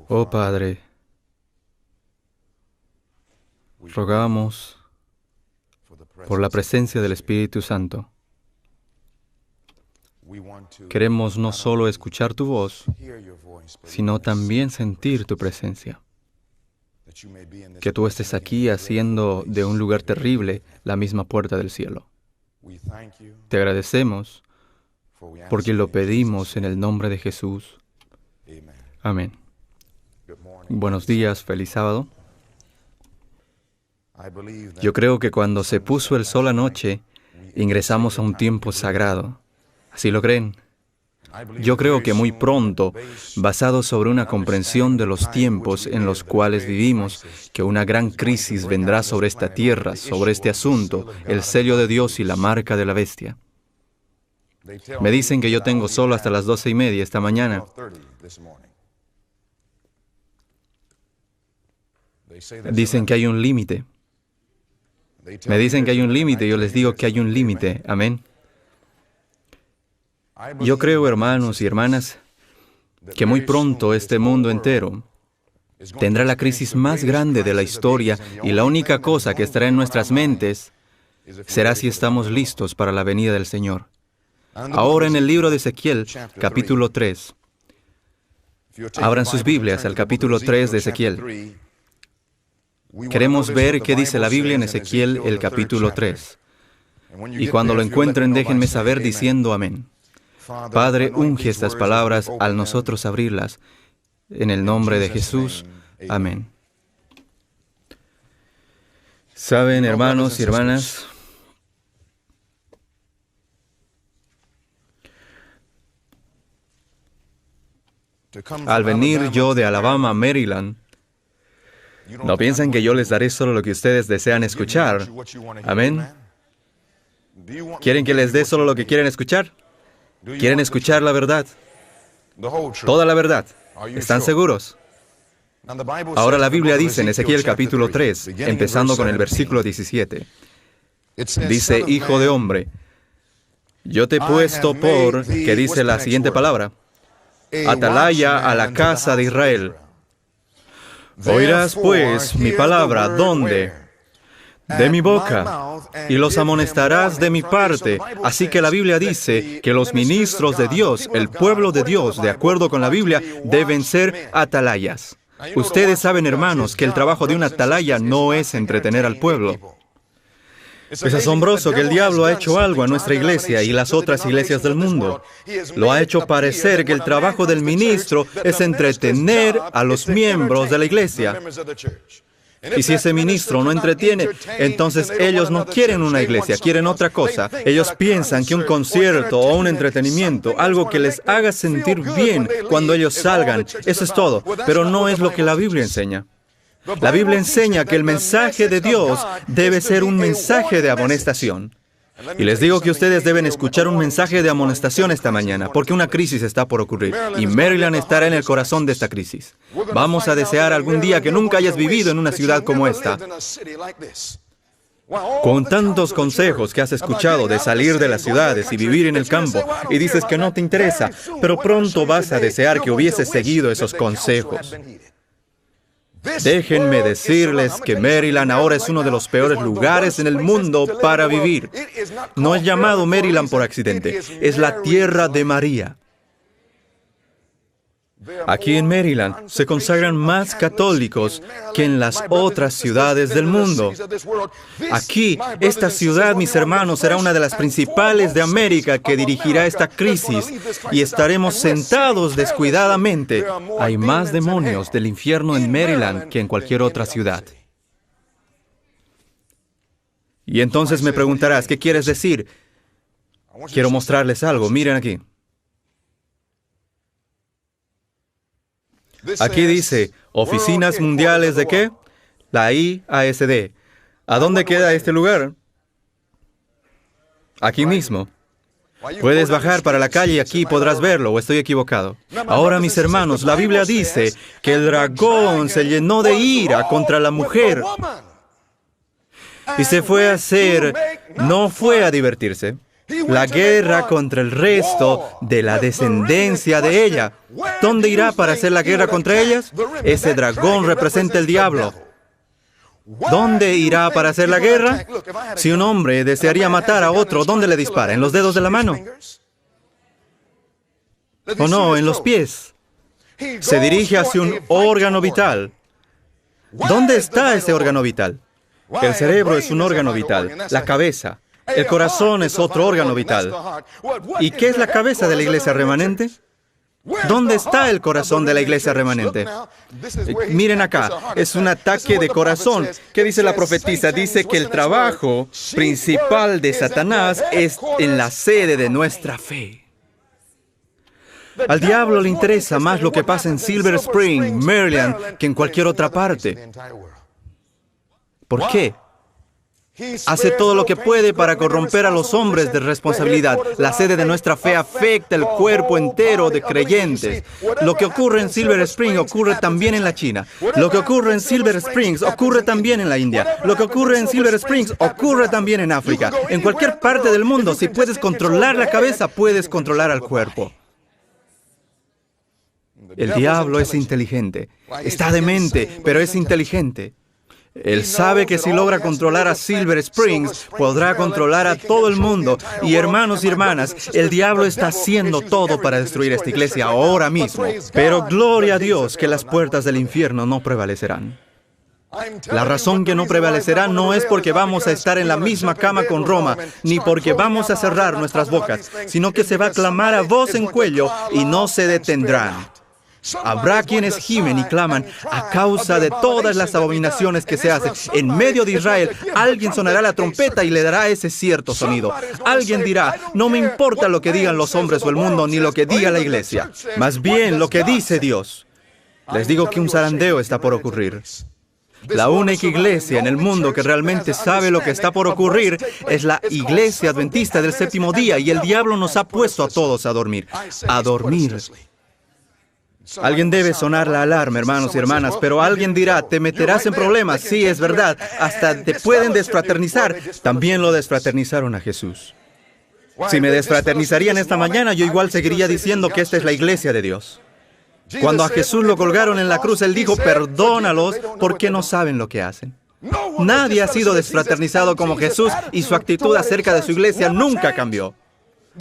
Oh Padre, rogamos por la presencia del Espíritu Santo. Queremos no solo escuchar tu voz, sino también sentir tu presencia. Que tú estés aquí haciendo de un lugar terrible la misma puerta del cielo. Te agradecemos porque lo pedimos en el nombre de Jesús. Amén. Buenos días, feliz sábado. Yo creo que cuando se puso el sol anoche, ingresamos a un tiempo sagrado. ¿Así lo creen? Yo creo que muy pronto, basado sobre una comprensión de los tiempos en los cuales vivimos, que una gran crisis vendrá sobre esta tierra, sobre este asunto, el sello de Dios y la marca de la bestia. Me dicen que yo tengo solo hasta las 12:30 esta mañana. Dicen que hay un límite. Me dicen que hay un límite, yo les digo que hay un límite. Amén. Yo creo, hermanos y hermanas, que muy pronto este mundo entero tendrá la crisis más grande de la historia y la única cosa que estará en nuestras mentes será si estamos listos para la venida del Señor. Ahora en el libro de Ezequiel, capítulo 3. Abran sus Biblias al capítulo 3 de Ezequiel. Queremos ver qué dice la Biblia en Ezequiel, el capítulo 3. Y cuando lo encuentren, déjenme saber diciendo amén. Padre, unge estas palabras al nosotros abrirlas. En el nombre de Jesús. Amén. Saben, hermanos y hermanas, al venir yo de Alabama a Maryland, no piensan que yo les daré solo lo que ustedes desean escuchar. Amén. ¿Quieren que les dé solo lo que quieren escuchar? ¿Quieren escuchar la verdad? Toda la verdad. ¿Están seguros? Ahora la Biblia dice en Ezequiel capítulo 3, empezando con el versículo 17. Dice, hijo de hombre, yo te he puesto por, que dice la siguiente palabra, atalaya a la casa de Israel. Oirás pues mi palabra, ¿dónde? De mi boca, y los amonestarás de mi parte. Así que la Biblia dice que los ministros de Dios, el pueblo de Dios, de acuerdo con la Biblia, deben ser atalayas. Ustedes saben, hermanos, que el trabajo de un atalaya no es entretener al pueblo. Es asombroso que el diablo ha hecho algo a nuestra iglesia y las otras iglesias del mundo. Lo ha hecho parecer que el trabajo del ministro es entretener a los miembros de la iglesia. Y si ese ministro no entretiene, entonces ellos no quieren una iglesia, quieren otra cosa. Ellos piensan que un concierto o un entretenimiento, algo que les haga sentir bien cuando ellos salgan, eso es todo. Pero no es lo que la Biblia enseña. La Biblia enseña que el mensaje de Dios debe ser un mensaje de amonestación. Y les digo que ustedes deben escuchar un mensaje de amonestación esta mañana, porque una crisis está por ocurrir, y Maryland estará en el corazón de esta crisis. Vamos a desear algún día que nunca hayas vivido en una ciudad como esta. Con tantos consejos que has escuchado de salir de las ciudades y vivir en el campo, y dices que no te interesa, pero pronto vas a desear que hubieses seguido esos consejos. Déjenme decirles que Maryland ahora es uno de los peores lugares en el mundo para vivir. No es llamado Maryland por accidente, es la tierra de María. Aquí en Maryland se consagran más católicos que en las otras ciudades del mundo. Aquí, esta ciudad, mis hermanos, será una de las principales de América que dirigirá esta crisis y estaremos sentados descuidadamente. Hay más demonios del infierno en Maryland que en cualquier otra ciudad. Y entonces me preguntarás, ¿qué quieres decir? Quiero mostrarles algo, miren aquí. Aquí dice, Oficinas Mundiales de ¿qué? La IASD. ¿A dónde queda este lugar? Aquí mismo. Puedes bajar para la calle y aquí podrás verlo, ¿o estoy equivocado? Ahora, mis hermanos, la Biblia dice que el dragón se llenó de ira contra la mujer y se fue a hacer, no fue a divertirse. La guerra contra el resto de la descendencia de ella. ¿Dónde irá para hacer la guerra contra ellas? Ese dragón representa el diablo. ¿Dónde irá para hacer la guerra? Si un hombre desearía matar a otro, ¿dónde le dispara? ¿En los dedos de la mano? ¿O no, en los pies? Se dirige hacia un órgano vital. ¿Dónde está ese órgano vital? El cerebro es un órgano vital, la cabeza. El corazón es otro órgano vital. ¿Y qué es la cabeza de la iglesia remanente? ¿Dónde está el corazón de la iglesia remanente? Miren acá, es un ataque de corazón. ¿Qué dice la profetisa? Dice que el trabajo principal de Satanás es en la sede de nuestra fe. Al diablo le interesa más lo que pasa en Silver Spring, Maryland, que en cualquier otra parte. ¿Por qué? Hace todo lo que puede para corromper a los hombres de responsabilidad. La sede de nuestra fe afecta el cuerpo entero de creyentes. Lo que ocurre en Silver Spring ocurre también en la China. Lo que ocurre en Silver Springs ocurre también en la India. Lo que ocurre en Silver Springs ocurre también en África. En cualquier parte del mundo, si puedes controlar la cabeza, puedes controlar al cuerpo. El diablo es inteligente. Está demente, pero es inteligente. Él sabe que si logra controlar a Silver Springs, podrá controlar a todo el mundo. Y hermanos y hermanas, el diablo está haciendo todo para destruir esta iglesia ahora mismo. Pero gloria a Dios que las puertas del infierno no prevalecerán. La razón que no prevalecerá no es porque vamos a estar en la misma cama con Roma, ni porque vamos a cerrar nuestras bocas, sino que se va a clamar a voz en cuello y no se detendrán. Habrá quienes gimen y claman a causa de todas las abominaciones que se hacen. En medio de Israel, alguien sonará la trompeta y le dará ese cierto sonido. Alguien dirá, no me importa lo que digan los hombres o el mundo, ni lo que diga la iglesia. Más bien lo que dice Dios. Les digo que un zarandeo está por ocurrir. La única iglesia en el mundo que realmente sabe lo que está por ocurrir es la iglesia adventista del séptimo día, y el diablo nos ha puesto a todos a dormir. A dormir. Alguien debe sonar la alarma, hermanos y hermanas, pero alguien dirá, te meterás en problemas. Sí, es verdad, hasta te pueden desfraternizar. También lo desfraternizaron a Jesús. Si me desfraternizarían esta mañana, yo igual seguiría diciendo que esta es la iglesia de Dios. Cuando a Jesús lo colgaron en la cruz, Él dijo, perdónalos porque no saben lo que hacen. Nadie ha sido desfraternizado como Jesús, y su actitud acerca de su iglesia nunca cambió.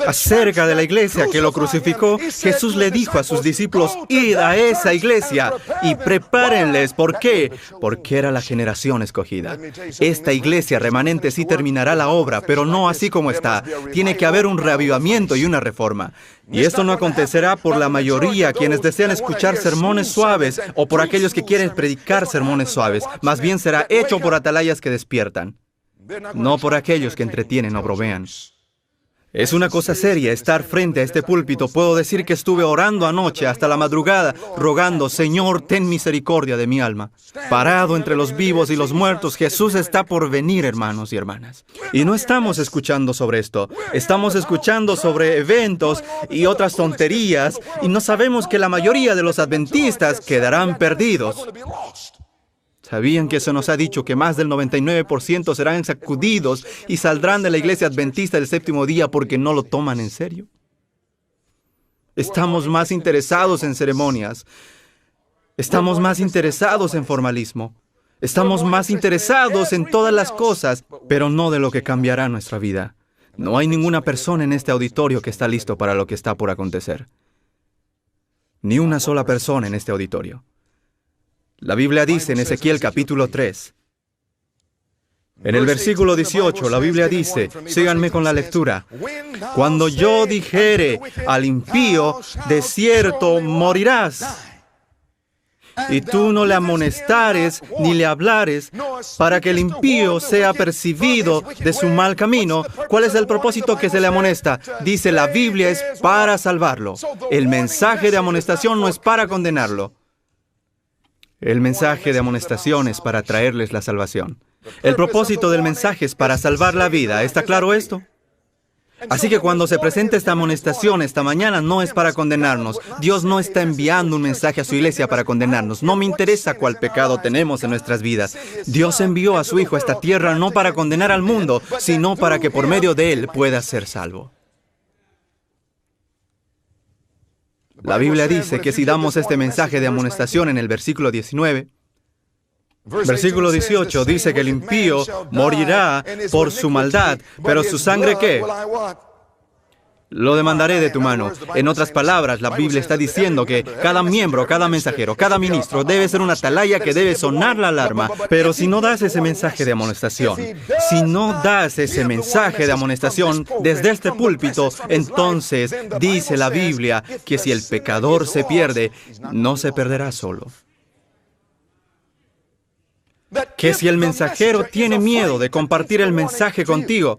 Acerca de la iglesia que lo crucificó, Jesús le dijo a sus discípulos, id a esa iglesia y prepárenles. ¿Por qué? Porque era la generación escogida. Esta iglesia remanente sí terminará la obra, pero no así como está. Tiene que haber un reavivamiento y una reforma. Y esto no acontecerá por la mayoría, quienes desean escuchar sermones suaves, o por aquellos que quieren predicar sermones suaves. Más bien será hecho por atalayas que despiertan, no por aquellos que entretienen o bromean. Es una cosa seria estar frente a este púlpito. Puedo decir que estuve orando anoche hasta la madrugada, rogando, Señor, ten misericordia de mi alma. Parado entre los vivos y los muertos, Jesús está por venir, hermanos y hermanas. Y no estamos escuchando sobre esto. Estamos escuchando sobre eventos y otras tonterías, y no sabemos que la mayoría de los adventistas quedarán perdidos. ¿Sabían que se nos ha dicho que más del 99% serán sacudidos y saldrán de la iglesia adventista del séptimo día porque no lo toman en serio? Estamos más interesados en ceremonias. Estamos más interesados en formalismo. Estamos más interesados en todas las cosas, pero no de lo que cambiará nuestra vida. No hay ninguna persona en este auditorio que está listo para lo que está por acontecer. Ni una sola persona en este auditorio. La Biblia dice en Ezequiel capítulo 3, en el versículo 18, la Biblia dice, síganme con la lectura, cuando yo dijere al impío, de cierto morirás, y tú no le amonestares ni le hablares, para que el impío sea percibido de su mal camino. ¿Cuál es el propósito que se le amonesta? Dice, la Biblia es para salvarlo. El mensaje de amonestación no es para condenarlo. El mensaje de amonestación es para traerles la salvación. El propósito del mensaje es para salvar la vida. ¿Está claro esto? Así que cuando se presente esta amonestación esta mañana, no es para condenarnos. Dios no está enviando un mensaje a su iglesia para condenarnos. No me interesa cuál pecado tenemos en nuestras vidas. Dios envió a su Hijo a esta tierra no para condenar al mundo, sino para que por medio de Él pueda ser salvo. La Biblia dice que si damos este mensaje de amonestación en el versículo 19, versículo 18 dice que el impío morirá por su maldad, pero su sangre, ¿qué? Lo demandaré de tu mano. En otras palabras, la Biblia está diciendo que cada miembro, cada mensajero, cada ministro debe ser una atalaya que debe sonar la alarma. Pero si no das ese mensaje de amonestación, si no das ese mensaje de amonestación desde este púlpito, entonces dice la Biblia que si el pecador se pierde, no se perderá solo. Que si el mensajero tiene miedo de compartir el mensaje contigo,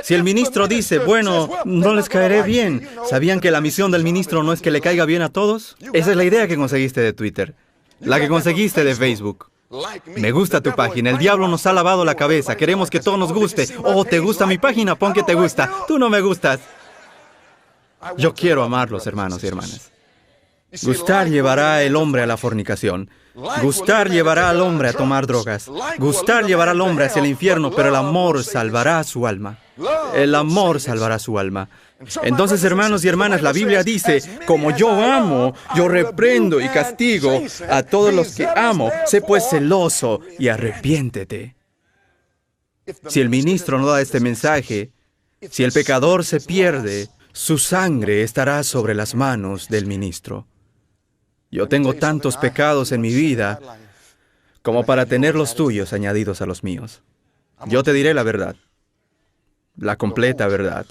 si el ministro dice, bueno, no les caeré bien, ¿sabían que la misión del ministro no es que le caiga bien a todos? Esa es la idea que conseguiste de Twitter, la que conseguiste de Facebook. Me gusta tu página, el diablo nos ha lavado la cabeza, queremos que todo nos guste. Oh, ¿te gusta mi página? Pon que te gusta. Tú no me gustas. Yo quiero amarlos, hermanos y hermanas. Gustar llevará al hombre a la fornicación. Gustar llevará al hombre a tomar drogas. Gustar llevará al hombre hacia el infierno, pero el amor salvará su alma. El amor salvará su alma. Entonces, hermanos y hermanas, la Biblia dice, como yo amo, yo reprendo y castigo a todos los que amo. Sé pues celoso y arrepiéntete. Si el ministro no da este mensaje, si el pecador se pierde, su sangre estará sobre las manos del ministro. Yo tengo tantos pecados en mi vida como para tener los tuyos añadidos a los míos. Yo te diré la verdad, la completa verdad,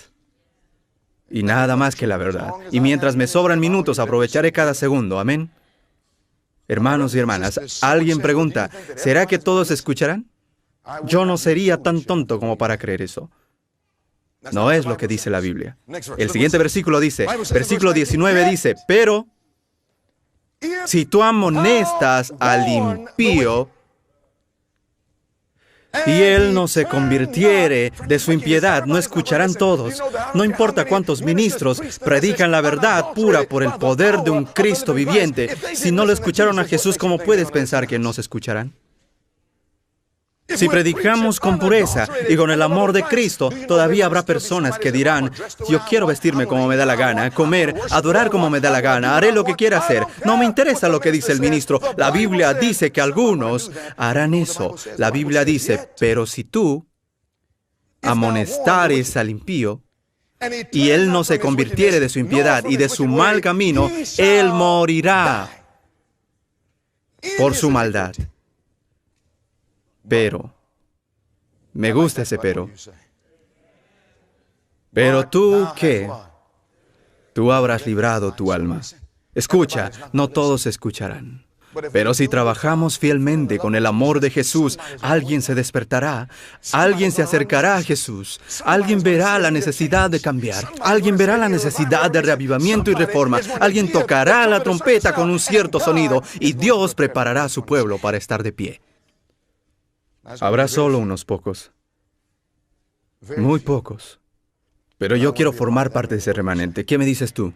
y nada más que la verdad. Y mientras me sobran minutos, aprovecharé cada segundo. Amén. Hermanos y hermanas, alguien pregunta, ¿será que todos escucharán? Yo no sería tan tonto como para creer eso. No es lo que dice la Biblia. El siguiente versículo dice, versículo 19 dice, pero si tú amonestas al impío y él no se convirtiere de su impiedad, no escucharán todos. No importa cuántos ministros predican la verdad pura por el poder de un Cristo viviente. Si no lo escucharon a Jesús, ¿cómo puedes pensar que no se escucharán? Si predicamos con pureza y con el amor de Cristo, todavía habrá personas que dirán, yo quiero vestirme como me da la gana, comer, adorar como me da la gana, haré lo que quiera hacer. No me interesa lo que dice el ministro. La Biblia dice que algunos harán eso. La Biblia dice, pero si tú amonestares al impío y él no se convirtiere de su impiedad y de su mal camino, él morirá por su maldad. Pero, me gusta ese pero. Pero tú, ¿qué? Tú habrás librado tu alma. Escucha, no todos escucharán. Pero si trabajamos fielmente con el amor de Jesús, alguien se despertará, alguien se acercará a Jesús, alguien verá la necesidad de cambiar, alguien verá la necesidad de reavivamiento y reforma, alguien tocará la trompeta con un cierto sonido y Dios preparará a su pueblo para estar de pie. Habrá solo unos pocos, muy pocos. Pero yo quiero formar parte de ese remanente. ¿Qué me dices tú?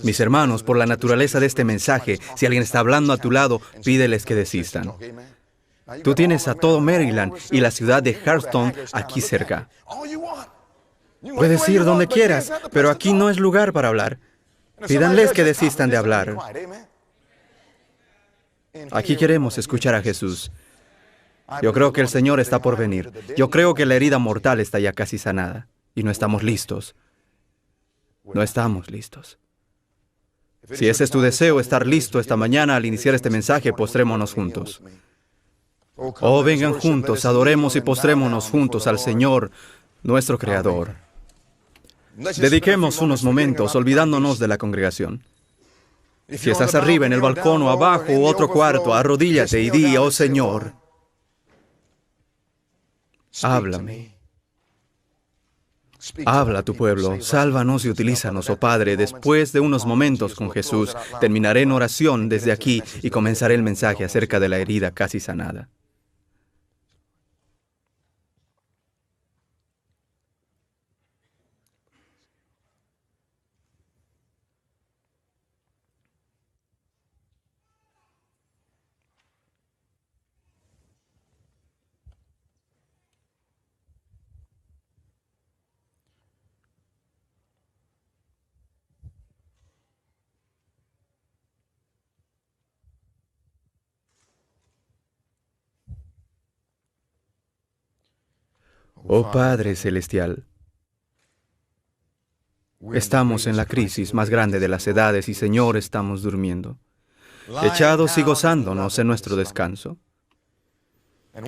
Mis hermanos, por la naturaleza de este mensaje, si alguien está hablando a tu lado, pídeles que desistan. Tú tienes a todo Maryland y la ciudad de Hartson aquí cerca. Puedes ir donde quieras, pero aquí no es lugar para hablar. Pídanles que desistan de hablar. Aquí queremos escuchar a Jesús. Yo creo que el Señor está por venir. Yo creo que la herida mortal está ya casi sanada. Y no estamos listos. No estamos listos. Si ese es tu deseo, estar listo esta mañana al iniciar este mensaje, postrémonos juntos. Oh, vengan juntos, adoremos y postrémonos juntos al Señor, nuestro Creador. Dediquemos unos momentos olvidándonos de la congregación. Si estás arriba, en el balcón o abajo u otro cuarto, arrodíllate y di, oh Señor, háblame. Habla a tu pueblo, sálvanos y utilízanos, oh Padre. Después de unos momentos con Jesús, terminaré en oración desde aquí y comenzaré el mensaje acerca de la herida casi sanada. Oh Padre Celestial, estamos en la crisis más grande de las edades y, Señor, estamos durmiendo, echados y gozándonos en nuestro descanso.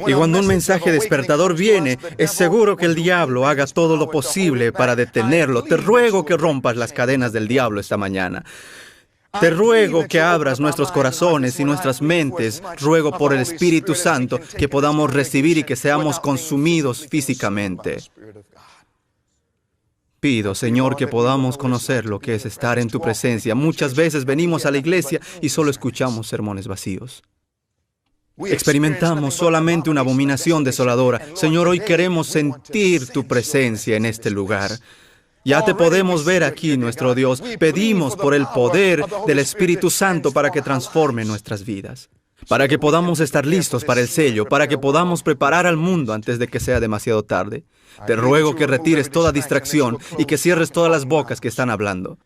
Y cuando un mensaje despertador viene, es seguro que el diablo haga todo lo posible para detenerlo. Te ruego que rompas las cadenas del diablo esta mañana. Te ruego que abras nuestros corazones y nuestras mentes. Ruego por el Espíritu Santo que podamos recibir y que seamos consumidos físicamente. Pido, Señor, que podamos conocer lo que es estar en tu presencia. Muchas veces venimos a la iglesia y solo escuchamos sermones vacíos. Experimentamos solamente una abominación desoladora. Señor, hoy queremos sentir tu presencia en este lugar. Ya te podemos ver aquí, nuestro Dios. Pedimos por el poder del Espíritu Santo para que transforme nuestras vidas, para que podamos estar listos para el sello, para que podamos preparar al mundo antes de que sea demasiado tarde. Te ruego que retires toda distracción y que cierres todas las bocas que están hablando.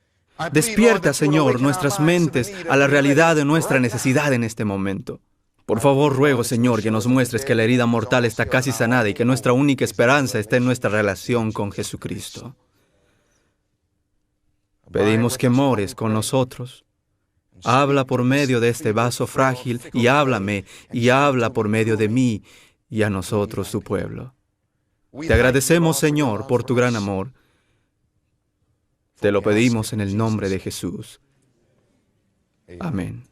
Despierta, Señor, nuestras mentes a la realidad de nuestra necesidad en este momento. Por favor, ruego, Señor, que nos muestres que la herida mortal está casi sanada y que nuestra única esperanza está en nuestra relación con Jesucristo. Pedimos que mores con nosotros. Habla por medio de este vaso frágil y háblame y habla por medio de mí y a nosotros, tu pueblo. Te agradecemos, Señor, por tu gran amor. Te lo pedimos en el nombre de Jesús. Amén.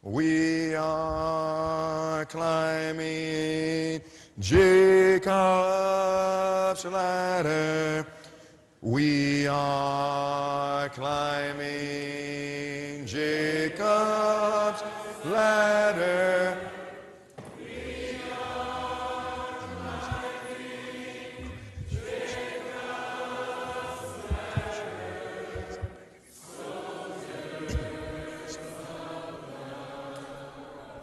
We are climbing Jacob's ladder. We are climbing Jacob's ladder. We are climbing Jacob's ladder.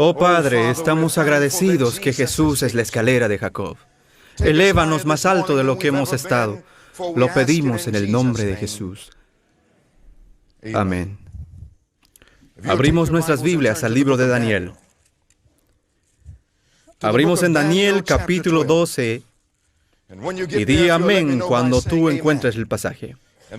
Oh Padre, estamos agradecidos que Jesús es la escalera de Jacob. Elévanos más alto de lo que hemos estado. Lo pedimos en el nombre de Jesús. Amén. Abrimos nuestras Biblias al libro de Daniel. Abrimos en Daniel capítulo 12 y di amén cuando tú encuentres el pasaje.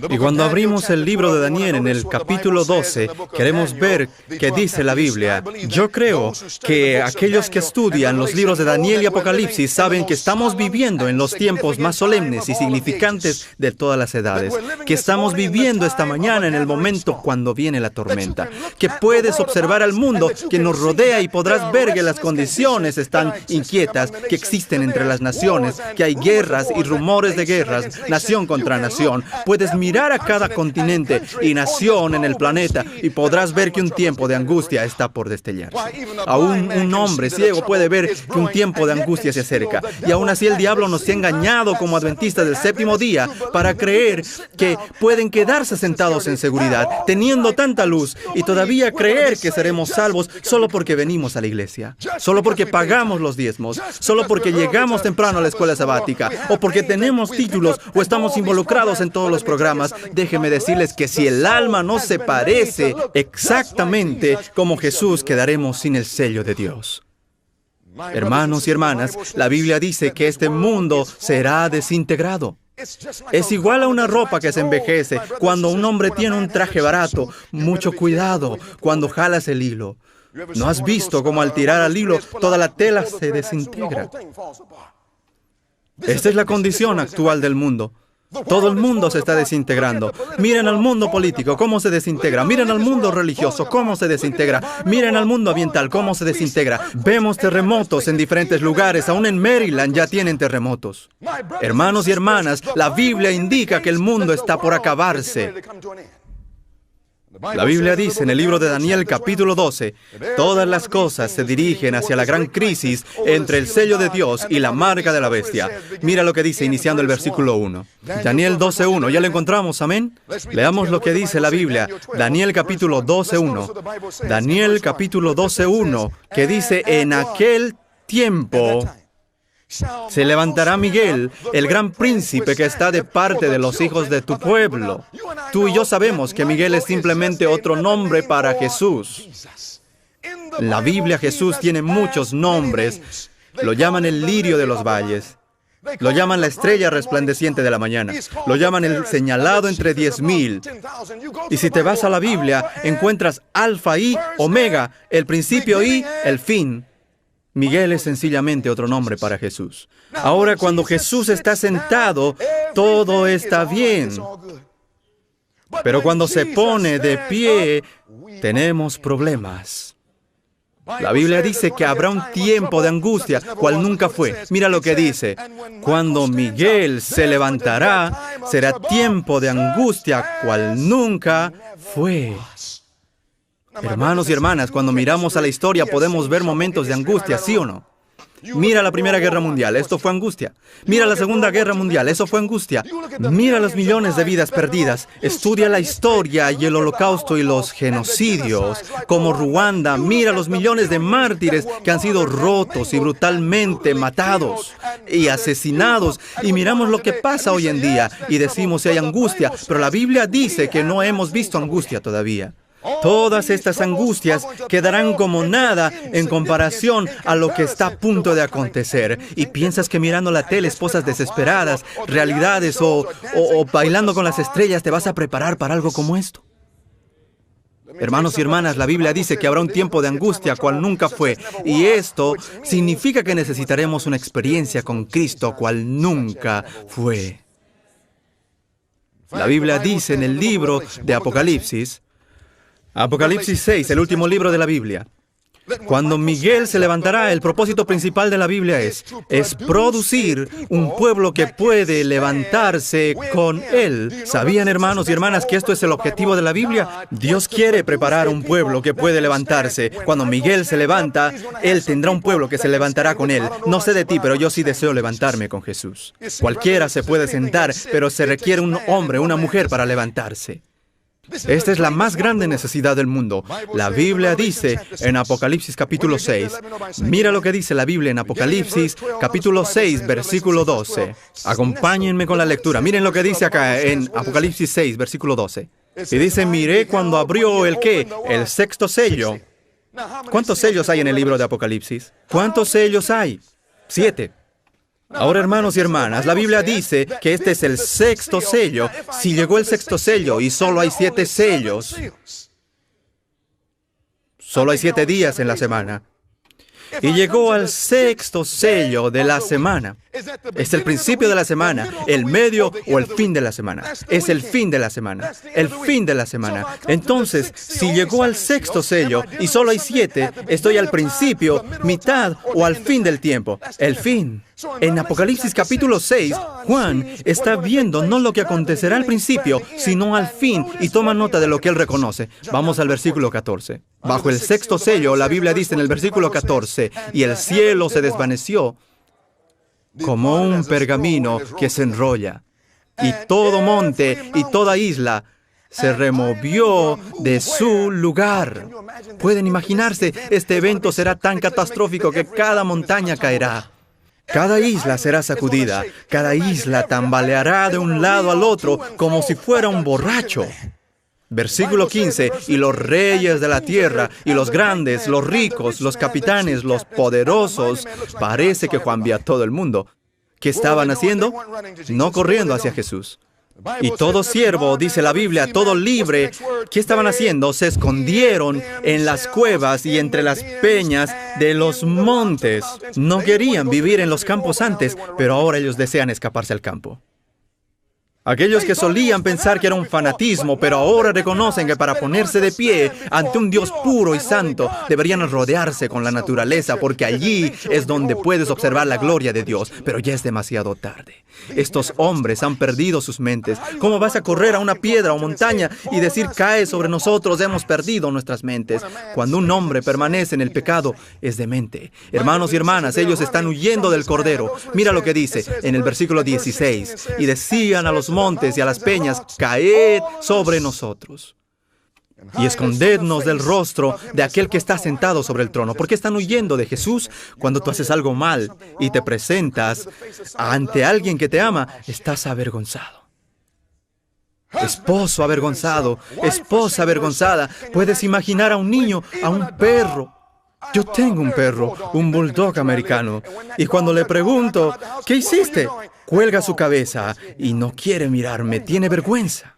Y cuando abrimos el libro de Daniel en el capítulo 12, queremos ver qué dice la Biblia. Yo creo que aquellos que estudian los libros de Daniel y Apocalipsis saben que estamos viviendo en los tiempos más solemnes y significantes de todas las edades, que estamos viviendo esta mañana en el momento cuando viene la tormenta, que puedes observar al mundo que nos rodea y podrás ver que las condiciones están inquietas, que existen entre las naciones, que hay guerras y rumores de guerras, nación contra nación. Puedes mirar a cada continente y nación en el planeta y podrás ver que un tiempo de angustia está por destellarse. Aún un hombre ciego puede ver que un tiempo de angustia se acerca. Y aún así el diablo nos ha engañado como adventistas del séptimo día para creer que pueden quedarse sentados en seguridad, teniendo tanta luz, y todavía creer que seremos salvos solo porque venimos a la iglesia, solo porque pagamos los diezmos, solo porque llegamos temprano a la escuela sabática, o porque tenemos títulos o estamos involucrados en todos los programas. Déjenme decirles que si el alma no se parece exactamente como Jesús, quedaremos sin el sello de Dios. Hermanos y hermanas, la Biblia dice que este mundo será desintegrado. Es igual a una ropa que se envejece. Cuando un hombre tiene un traje barato, mucho cuidado cuando jalas el hilo. ¿No has visto cómo al tirar al hilo toda la tela se desintegra? Esta es la condición actual del mundo. Todo el mundo se está desintegrando. Miren al mundo político, cómo se desintegra. Miren al mundo religioso, cómo se desintegra. Miren al mundo ambiental, cómo se desintegra. Vemos terremotos en diferentes lugares. Aún en Maryland ya tienen terremotos. Hermanos y hermanas, la Biblia indica que el mundo está por acabarse. La Biblia dice en el libro de Daniel capítulo 12, todas las cosas se dirigen hacia la gran crisis entre el sello de Dios y la marca de la bestia. Mira lo que dice iniciando el versículo 1. Daniel 12:1, ¿ya lo encontramos? Amén. Leamos lo que dice la Biblia. Daniel capítulo 12:1. Daniel capítulo 12:1, que dice, en aquel tiempo se levantará Miguel, el gran príncipe que está de parte de los hijos de tu pueblo. Tú y yo sabemos que Miguel es simplemente otro nombre para Jesús. En la Biblia Jesús tiene muchos nombres. Lo llaman el lirio de los valles. Lo llaman la estrella resplandeciente de la mañana. Lo llaman el señalado entre 10,000. Y si te vas a la Biblia, encuentras Alfa y Omega, el principio y el fin. Miguel es sencillamente otro nombre para Jesús. Ahora, cuando Jesús está sentado, todo está bien. Pero cuando se pone de pie, tenemos problemas. La Biblia dice que habrá un tiempo de angustia, cual nunca fue. Mira lo que dice. Cuando Miguel se levantará, será tiempo de angustia, cual nunca fue. Hermanos y hermanas, cuando miramos a la historia podemos ver momentos de angustia, ¿sí o no? Mira la Primera Guerra Mundial, esto fue angustia. Mira la Segunda Guerra Mundial, eso fue angustia. Mira los millones de vidas perdidas. Estudia la historia y el holocausto y los genocidios, como Ruanda. Mira los millones de mártires que han sido rotos y brutalmente matados y asesinados. Y miramos lo que pasa hoy en día y decimos si hay angustia, pero la Biblia dice que no hemos visto angustia todavía. Todas estas angustias quedarán como nada en comparación a lo que está a punto de acontecer. Y piensas que mirando la tele, esposas desesperadas, realidades o bailando con las estrellas, te vas a preparar para algo como esto. Hermanos y hermanas, la Biblia dice que habrá un tiempo de angustia cual nunca fue. Y esto significa que necesitaremos una experiencia con Cristo cual nunca fue. La Biblia dice en el libro de Apocalipsis, Apocalipsis 6, el último libro de la Biblia. Cuando Miguel se levantará, el propósito principal de la Biblia es producir un pueblo que puede levantarse con él. ¿Sabían, hermanos y hermanas, que esto es el objetivo de la Biblia? Dios quiere preparar un pueblo que puede levantarse. Cuando Miguel se levanta, él tendrá un pueblo que se levantará con él. No sé de ti, pero yo sí deseo levantarme con Jesús. Cualquiera se puede sentar, pero se requiere un hombre, una mujer para levantarse. Esta es la más grande necesidad del mundo. La Biblia dice en Apocalipsis capítulo 6, mira lo que dice la Biblia en Apocalipsis capítulo 6, versículo 12. Acompáñenme con la lectura. Miren lo que dice acá en Apocalipsis 6, versículo 12. Y dice, miré cuando abrió el ¿qué? El sexto sello. ¿Cuántos sellos hay en el libro de Apocalipsis? ¿Cuántos sellos hay? 7. Ahora, hermanos y hermanas, la Biblia dice que este es el sexto sello. Si llegó el sexto sello y solo hay 7 sellos, solo hay 7 días en la semana. Y llegó al sexto sello de la semana. Es el principio de la semana, el medio o el fin de la semana. Es el fin de la semana, el fin de la semana. Entonces, si llegó al sexto sello y solo hay 7, estoy al principio, mitad o al fin del tiempo. El fin. En Apocalipsis capítulo 6, Juan está viendo no lo que acontecerá al principio, sino al fin, y toma nota de lo que él reconoce. Vamos al versículo 14. Bajo el sexto sello, la Biblia dice en el versículo 14, y el cielo se desvaneció como un pergamino que se enrolla, y todo monte y toda isla se removió de su lugar. Pueden imaginarse, este evento será tan catastrófico que cada montaña caerá. Cada isla será sacudida, cada isla tambaleará de un lado al otro como si fuera un borracho. Versículo 15, y los reyes de la tierra, y los grandes, los ricos, los capitanes, los poderosos, parece que Juan vio a todo el mundo. ¿Qué estaban haciendo? No corriendo hacia Jesús. Y todo siervo, dice la Biblia, todo libre, ¿qué estaban haciendo? Se escondieron en las cuevas y entre las peñas de los montes. No querían vivir en los campos antes, pero ahora ellos desean escaparse al campo. Aquellos que solían pensar que era un fanatismo, pero ahora reconocen que para ponerse de pie ante un Dios puro y santo, deberían rodearse con la naturaleza, porque allí es donde puedes observar la gloria de Dios, pero ya es demasiado tarde. Estos hombres han perdido sus mentes. ¿Cómo vas a correr a una piedra o montaña y decir, cae sobre nosotros, hemos perdido nuestras mentes? Cuando un hombre permanece en el pecado, es demente. Hermanos y hermanas, ellos están huyendo del Cordero. Mira lo que dice en el versículo 16. Y decían a los montes y a las peñas, caed sobre nosotros y escondednos del rostro de aquel que está sentado sobre el trono. ¿Por qué están huyendo de Jesús? Cuando tú haces algo mal y te presentas ante alguien que te ama, estás avergonzado. Esposo avergonzado, esposa avergonzada. Puedes imaginar a un niño, a un perro, Yo tengo un perro, un bulldog americano, y cuando le pregunto, ¿qué hiciste?, cuelga su cabeza y no quiere mirarme, tiene vergüenza.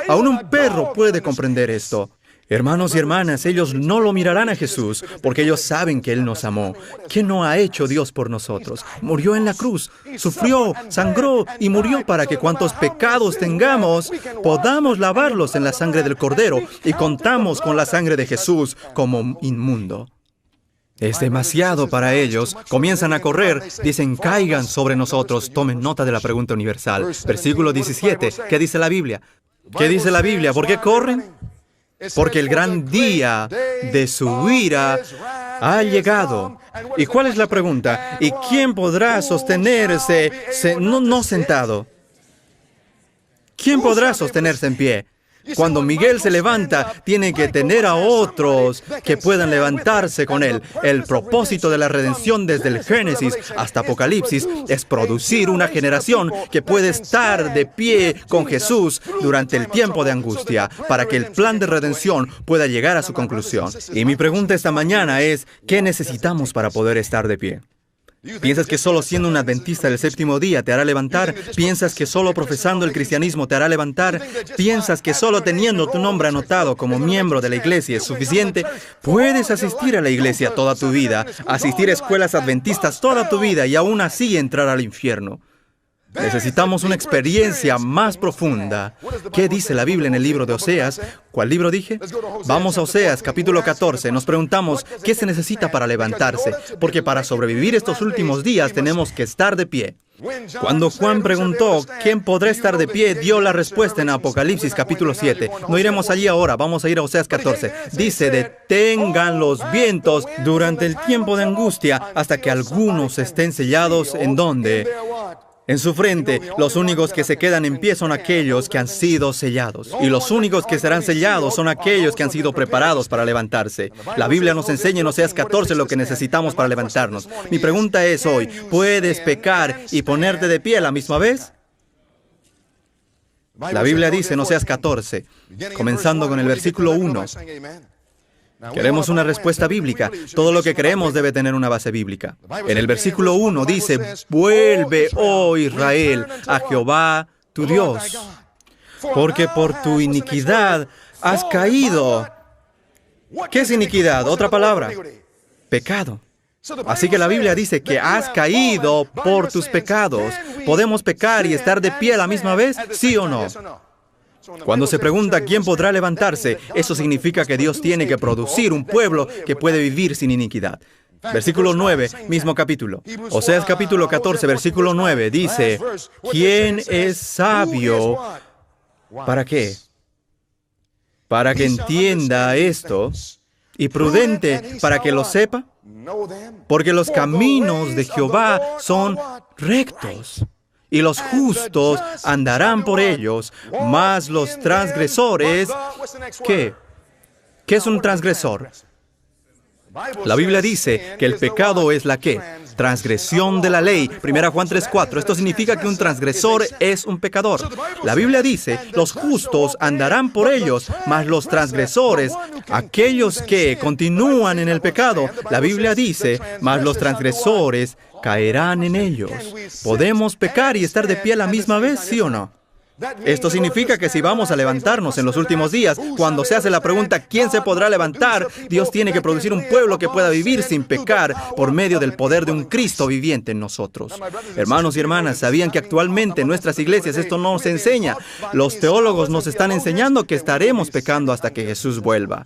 Aún un perro puede comprender esto. Hermanos y hermanas, ellos no lo mirarán a Jesús, porque ellos saben que Él nos amó. ¿Qué no ha hecho Dios por nosotros? Murió en la cruz, sufrió, sangró y murió para que cuantos pecados tengamos, podamos lavarlos en la sangre del Cordero y contamos con la sangre de Jesús como inmundo. Es demasiado para ellos. Comienzan a correr, dicen, caigan sobre nosotros. Tomen nota de la pregunta universal. Versículo 17, ¿qué dice la Biblia? ¿Qué dice la Biblia? ¿Por qué corren? Porque el gran día de su ira ha llegado. ¿Y cuál es la pregunta? ¿Y quién podrá sostenerse no sentado? ¿Quién podrá sostenerse en pie? Cuando Miguel se levanta, tiene que tener a otros que puedan levantarse con él. El propósito de la redención desde el Génesis hasta Apocalipsis es producir una generación que puede estar de pie con Jesús durante el tiempo de angustia, para que el plan de redención pueda llegar a su conclusión. Y mi pregunta esta mañana es, ¿qué necesitamos para poder estar de pie? ¿Piensas que solo siendo un adventista del séptimo día te hará levantar? ¿Piensas que solo profesando el cristianismo te hará levantar? ¿Piensas que solo teniendo tu nombre anotado como miembro de la iglesia es suficiente? Puedes asistir a la iglesia toda tu vida, asistir a escuelas adventistas toda tu vida y aún así entrar al infierno. Necesitamos una experiencia más profunda. ¿Qué dice la Biblia en el libro de Oseas? ¿Cuál libro dije? Vamos a Oseas, capítulo 14. Nos preguntamos, ¿qué se necesita para levantarse? Porque para sobrevivir estos últimos días tenemos que estar de pie. Cuando Juan preguntó, ¿quién podrá estar de pie?, dio la respuesta en Apocalipsis, capítulo 7. No iremos allí ahora, vamos a ir a Oseas 14. Dice, detengan los vientos durante el tiempo de angustia hasta que algunos estén sellados. ¿En dónde? En su frente. Los únicos que se quedan en pie son aquellos que han sido sellados. Y los únicos que serán sellados son aquellos que han sido preparados para levantarse. La Biblia nos enseña en Oseas 14 lo que necesitamos para levantarnos. Mi pregunta es hoy, ¿puedes pecar y ponerte de pie a la misma vez? La Biblia dice en Oseas 14, comenzando con el versículo 1. Queremos una respuesta bíblica. Todo lo que creemos debe tener una base bíblica. En el versículo 1 dice, vuelve, oh Israel, a Jehová tu Dios, porque por tu iniquidad has caído. ¿Qué es iniquidad? Otra palabra, pecado. Así que la Biblia dice que has caído por tus pecados. ¿Podemos pecar y estar de pie a la misma vez? ¿Sí o no? Cuando se pregunta quién podrá levantarse, eso significa que Dios tiene que producir un pueblo que puede vivir sin iniquidad. Versículo 9, mismo capítulo. Oseas capítulo 14, versículo 9, dice, ¿quién es sabio? ¿Para qué? Para que entienda esto, y prudente para que lo sepa, porque los caminos de Jehová son rectos, y los justos andarán por ellos, mas los transgresores, ¿qué? ¿Qué es un transgresor? La Biblia dice que el pecado es la ¿qué? Transgresión de la ley. 1 Juan 3:4. Esto significa que un transgresor es un pecador. La Biblia dice, los justos andarán por ellos, mas los transgresores, aquellos que continúan en el pecado, la Biblia dice, mas los transgresores caerán en ellos. ¿Podemos pecar y estar de pie a la misma vez, sí o no? Esto significa que si vamos a levantarnos en los últimos días, cuando se hace la pregunta ¿quién se podrá levantar?, Dios tiene que producir un pueblo que pueda vivir sin pecar por medio del poder de un Cristo viviente en nosotros. Hermanos y hermanas, ¿sabían que actualmente en nuestras iglesias esto no se enseña? Los teólogos nos están enseñando que estaremos pecando hasta que Jesús vuelva.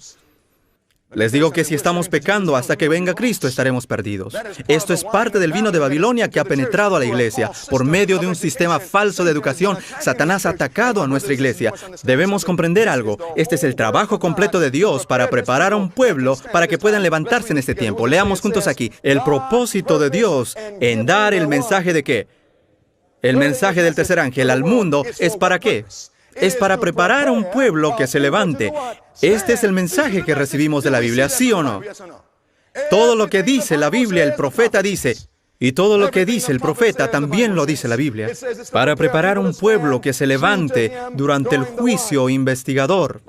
Les digo que si estamos pecando hasta que venga Cristo, estaremos perdidos. Esto es parte del vino de Babilonia que ha penetrado a la iglesia. Por medio de un sistema falso de educación, Satanás ha atacado a nuestra iglesia. Debemos comprender algo. Este es el trabajo completo de Dios para preparar a un pueblo para que puedan levantarse en este tiempo. Leamos juntos aquí. El propósito de Dios en dar el mensaje de ¿qué? El mensaje del tercer ángel al mundo es ¿para qué? Es para preparar a un pueblo que se levante. Este es el mensaje que recibimos de la Biblia, ¿sí o no? Todo lo que dice la Biblia, el profeta dice, Y todo lo que dice el profeta también lo dice la Biblia, para preparar un pueblo que se levante durante el juicio investigador.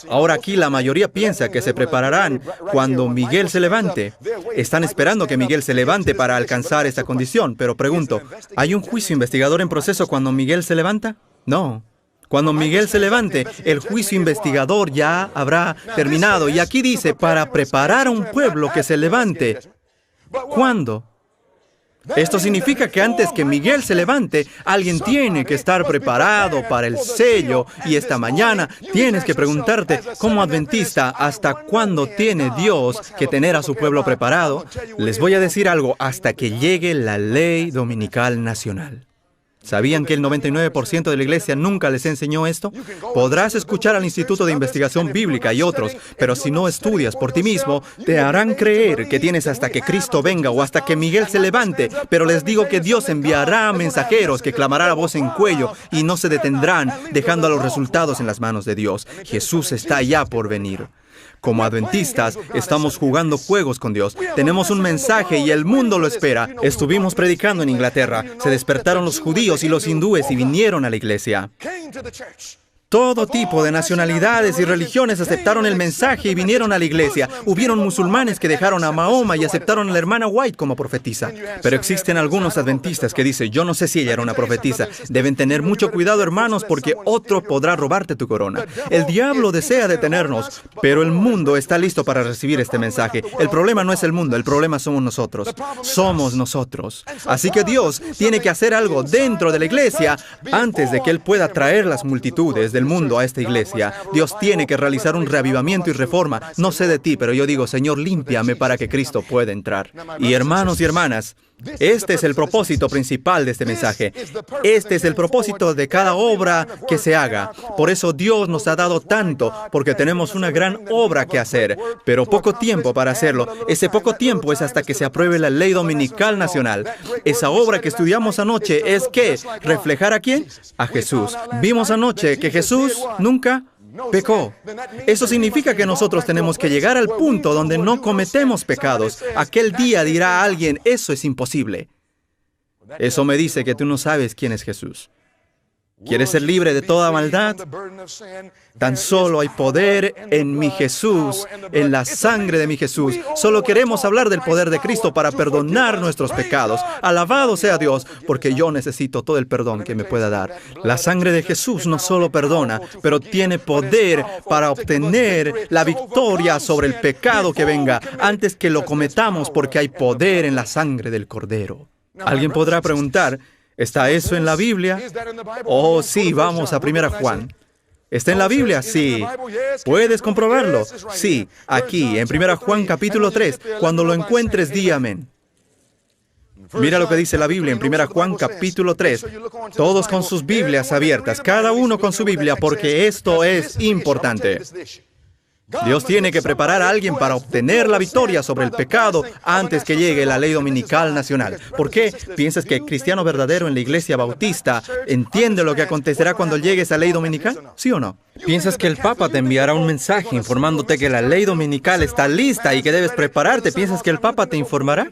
Ahora aquí la mayoría piensa que se prepararán cuando Miguel se levante. Están esperando que Miguel se levante para alcanzar esa condición, pero pregunto, ¿hay un juicio investigador en proceso cuando Miguel se levanta? No. Cuando Miguel se levante, el juicio investigador ya habrá terminado. Y aquí dice, para preparar a un pueblo que se levante. ¿Cuándo? Esto significa que antes que Miguel se levante, alguien tiene que estar preparado para el sello. Y esta mañana tienes que preguntarte, como adventista, ¿hasta cuándo tiene Dios que tener a su pueblo preparado? Les voy a decir algo, hasta que llegue la ley dominical nacional. ¿Sabían que el 99% de la iglesia nunca les enseñó esto? Podrás escuchar al Instituto de Investigación Bíblica y otros, pero si no estudias por ti mismo, te harán creer que tienes hasta que Cristo venga o hasta que Miguel se levante. Pero les digo que Dios enviará mensajeros que clamarán a voz en cuello y no se detendrán, dejando a los resultados en las manos de Dios. Jesús está ya por venir. Como adventistas, estamos jugando juegos con Dios. Tenemos un mensaje y el mundo lo espera. Estuvimos predicando en Inglaterra. Se despertaron los judíos y los hindúes y vinieron a la iglesia. Todo tipo de nacionalidades y religiones aceptaron el mensaje y vinieron a la iglesia. Hubieron musulmanes que dejaron a Mahoma y aceptaron a la hermana White como profetisa. Pero existen algunos adventistas que dicen, yo no sé si ella era una profetisa. Deben tener mucho cuidado, hermanos, porque otro podrá robarte tu corona. El diablo desea detenernos, pero el mundo está listo para recibir este mensaje. El problema no es el mundo, el problema somos nosotros. Somos nosotros. Así que Dios tiene que hacer algo dentro de la iglesia antes de que Él pueda traer las multitudes del mundo a esta iglesia. Dios tiene que realizar un reavivamiento y reforma. No sé de ti, pero yo digo, Señor, límpiame para que Cristo pueda entrar. Y hermanos y hermanas, este es el propósito principal de este mensaje. Este es el propósito de cada obra que se haga. Por eso Dios nos ha dado tanto, porque tenemos una gran obra que hacer, pero poco tiempo para hacerlo. Ese poco tiempo es hasta que se apruebe la ley dominical nacional. Esa obra que estudiamos anoche es ¿qué? ¿Reflejar a quién? A Jesús. Vimos anoche que Jesús nunca pecó. Eso significa que nosotros tenemos que llegar al punto donde no cometemos pecados. Aquel día dirá alguien, eso es imposible. Eso me dice que tú no sabes quién es Jesús. ¿Quieres ser libre de toda maldad? Tan solo hay poder en mi Jesús, en la sangre de mi Jesús. Solo queremos hablar del poder de Cristo para perdonar nuestros pecados. Alabado sea Dios, porque yo necesito todo el perdón que me pueda dar. La sangre de Jesús no solo perdona, pero tiene poder para obtener la victoria sobre el pecado que venga antes que lo cometamos, porque hay poder en la sangre del Cordero. Alguien podrá preguntar, ¿está eso en la Biblia? Oh, sí, vamos a 1 Juan. ¿Está en la Biblia? Sí. ¿Puedes comprobarlo? Sí, aquí, en 1 Juan capítulo 3. Cuando lo encuentres, di amén. Mira lo que dice la Biblia en 1 Juan capítulo 3. Todos con sus Biblias abiertas, cada uno con su Biblia, porque esto es importante. Dios tiene que preparar a alguien para obtener la victoria sobre el pecado antes que llegue la ley dominical nacional. ¿Por qué? ¿Piensas que el cristiano verdadero en la iglesia bautista entiende lo que acontecerá cuando llegue esa ley dominical? ¿Sí o no? ¿Piensas que el Papa te enviará un mensaje informándote que la ley dominical está lista y que debes prepararte? ¿Piensas que el Papa te informará?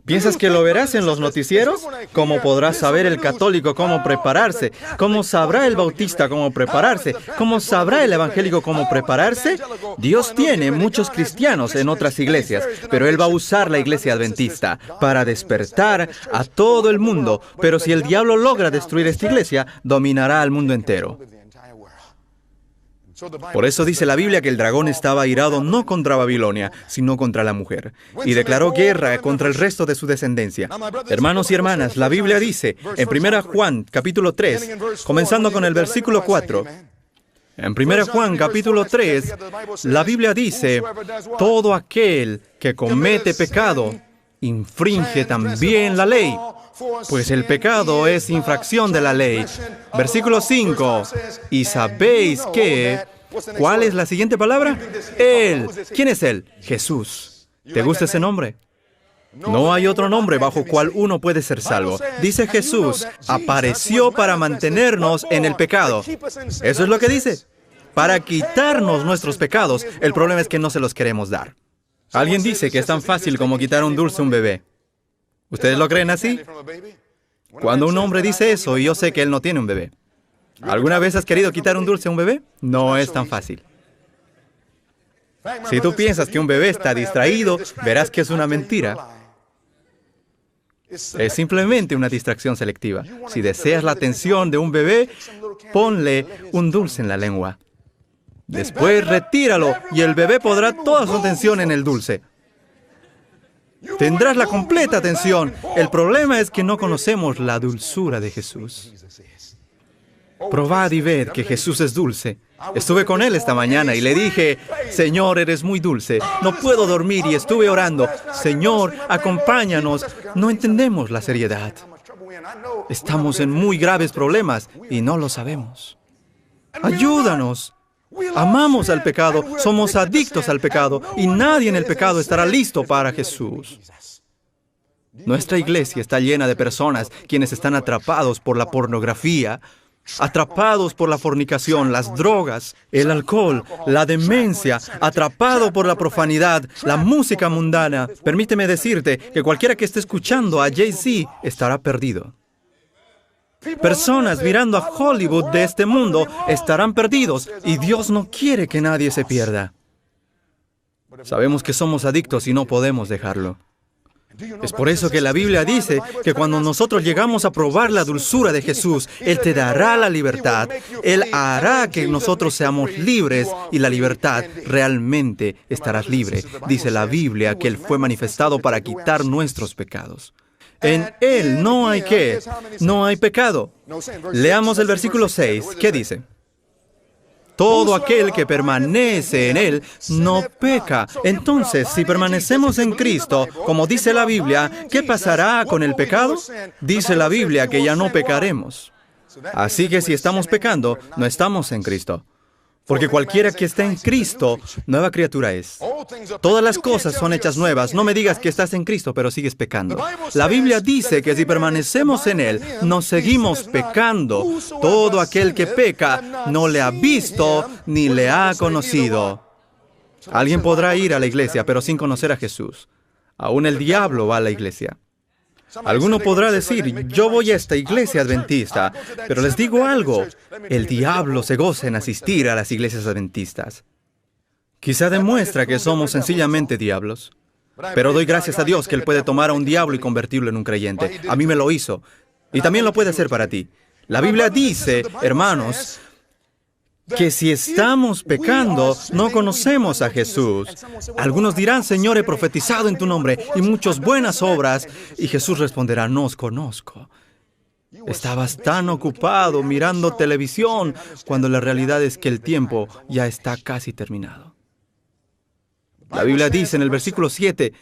¿Piensas que lo verás en los noticieros? ¿Cómo podrá saber el católico cómo prepararse? ¿Cómo sabrá el bautista cómo prepararse? ¿Cómo sabrá el evangélico cómo prepararse? Dios tiene muchos cristianos en otras iglesias, pero Él va a usar la iglesia adventista para despertar a todo el mundo. Pero si el diablo logra destruir esta iglesia, dominará al mundo entero. Por eso dice la Biblia que el dragón estaba airado no contra Babilonia, sino contra la mujer, y declaró guerra contra el resto de su descendencia. Hermanos y hermanas, la Biblia dice, en 1 Juan, capítulo 3, comenzando con el versículo 4, en 1 Juan, capítulo 3, la Biblia dice, todo aquel que comete pecado, infringe también la ley, pues el pecado es infracción de la ley. Versículo 5. Y sabéis que... ¿Cuál es la siguiente palabra? Él. ¿Quién es Él? Jesús. ¿Te gusta ese nombre? No hay otro nombre bajo cual uno puede ser salvo. Dice Jesús, apareció para mantenernos en el pecado. Eso es lo que dice. Para quitarnos nuestros pecados. El problema es que no se los queremos dar. Alguien dice que es tan fácil como quitar un dulce a un bebé. ¿Ustedes lo creen así? Cuando un hombre dice eso, y yo sé que él no tiene un bebé. ¿Alguna vez has querido quitar un dulce a un bebé? No es tan fácil. Si tú piensas que un bebé está distraído, verás que es una mentira. Es simplemente una distracción selectiva. Si deseas la atención de un bebé, ponle un dulce en la lengua. Después retíralo y el bebé podrá toda su atención en el dulce. Tendrás la completa atención. El problema es que no conocemos la dulzura de Jesús. Probad y ved que Jesús es dulce. Estuve con él esta mañana y le dije, Señor, eres muy dulce. No puedo dormir y estuve orando. Señor, acompáñanos. No entendemos la seriedad. Estamos en muy graves problemas y no lo sabemos. Ayúdanos. Amamos al pecado, somos adictos al pecado y nadie en el pecado estará listo para Jesús. Nuestra iglesia está llena de personas quienes están atrapados por la pornografía, atrapados por la fornicación, las drogas, el alcohol, la demencia, atrapado por la profanidad, la música mundana. Permíteme decirte que cualquiera que esté escuchando a Jay-Z estará perdido. Personas mirando a Hollywood de este mundo estarán perdidos y Dios no quiere que nadie se pierda. Sabemos que somos adictos y no podemos dejarlo. Es por eso que la Biblia dice que cuando nosotros llegamos a probar la dulzura de Jesús, Él te dará la libertad. Él hará que nosotros seamos libres y la libertad realmente estarás libre. Dice la Biblia que Él fue manifestado para quitar nuestros pecados. En Él no hay ¿qué? No hay pecado. Leamos el versículo 6. ¿Qué dice? Todo aquel que permanece en Él no peca. Entonces, si permanecemos en Cristo, como dice la Biblia, ¿qué pasará con el pecado? Dice la Biblia que ya no pecaremos. Así que si estamos pecando, no estamos en Cristo. Porque cualquiera que esté en Cristo, nueva criatura es. Todas las cosas son hechas nuevas. No me digas que estás en Cristo, pero sigues pecando. La Biblia dice que si permanecemos en Él, no seguimos pecando. Todo aquel que peca no le ha visto ni le ha conocido. Alguien podrá ir a la iglesia, pero sin conocer a Jesús. Aún el diablo va a la iglesia. Alguno podrá decir, yo voy a esta iglesia adventista, pero les digo algo, el diablo se goza en asistir a las iglesias adventistas. Quizá demuestra que somos sencillamente diablos, pero doy gracias a Dios que Él puede tomar a un diablo y convertirlo en un creyente. A mí me lo hizo, y también lo puede hacer para ti. La Biblia dice, hermanos, que si estamos pecando, no conocemos a Jesús. Algunos dirán, Señor, he profetizado en tu nombre y muchas buenas obras. Y Jesús responderá, no os conozco. Estabas tan ocupado mirando televisión cuando la realidad es que el tiempo ya está casi terminado. La Biblia dice en el versículo 7,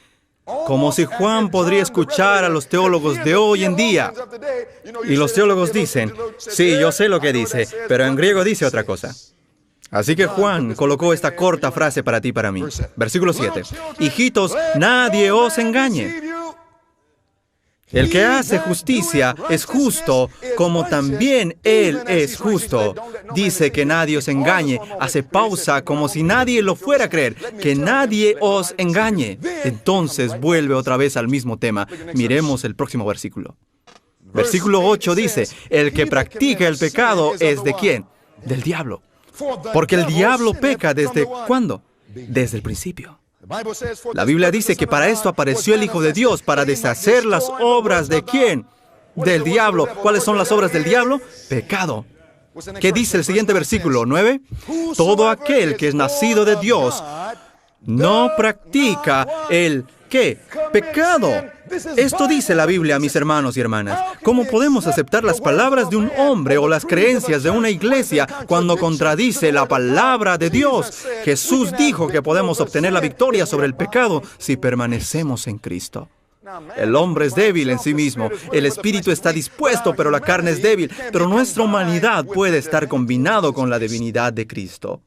como si Juan podría escuchar a los teólogos de hoy en día. Y los teólogos dicen, sí, yo sé lo que dice, pero en griego dice otra cosa. Así que Juan colocó esta corta frase para ti y para mí. Versículo 7. Hijitos, nadie os engañe. El que hace justicia es justo, como también Él es justo. Dice que nadie os engañe. Hace pausa como si nadie lo fuera a creer. Que nadie os engañe. Entonces vuelve otra vez al mismo tema. Miremos el próximo versículo. Versículo 8 dice, el que practica el pecado es ¿de quién? Del diablo. Porque el diablo peca ¿desde cuándo? Desde el principio. La Biblia dice que para esto apareció el Hijo de Dios, para deshacer las obras ¿de quién? Del diablo. ¿Cuáles son las obras del diablo? Pecado. ¿Qué dice el siguiente versículo? 9. Todo aquel que es nacido de Dios no practica el ¿qué? Pecado. Esto dice la Biblia, mis hermanos y hermanas. ¿Cómo podemos aceptar las palabras de un hombre o las creencias de una iglesia cuando contradice la palabra de Dios? Jesús dijo que podemos obtener la victoria sobre el pecado si permanecemos en Cristo. El hombre es débil en sí mismo, el espíritu está dispuesto, pero la carne es débil. Pero nuestra humanidad puede estar combinado con la divinidad de Cristo.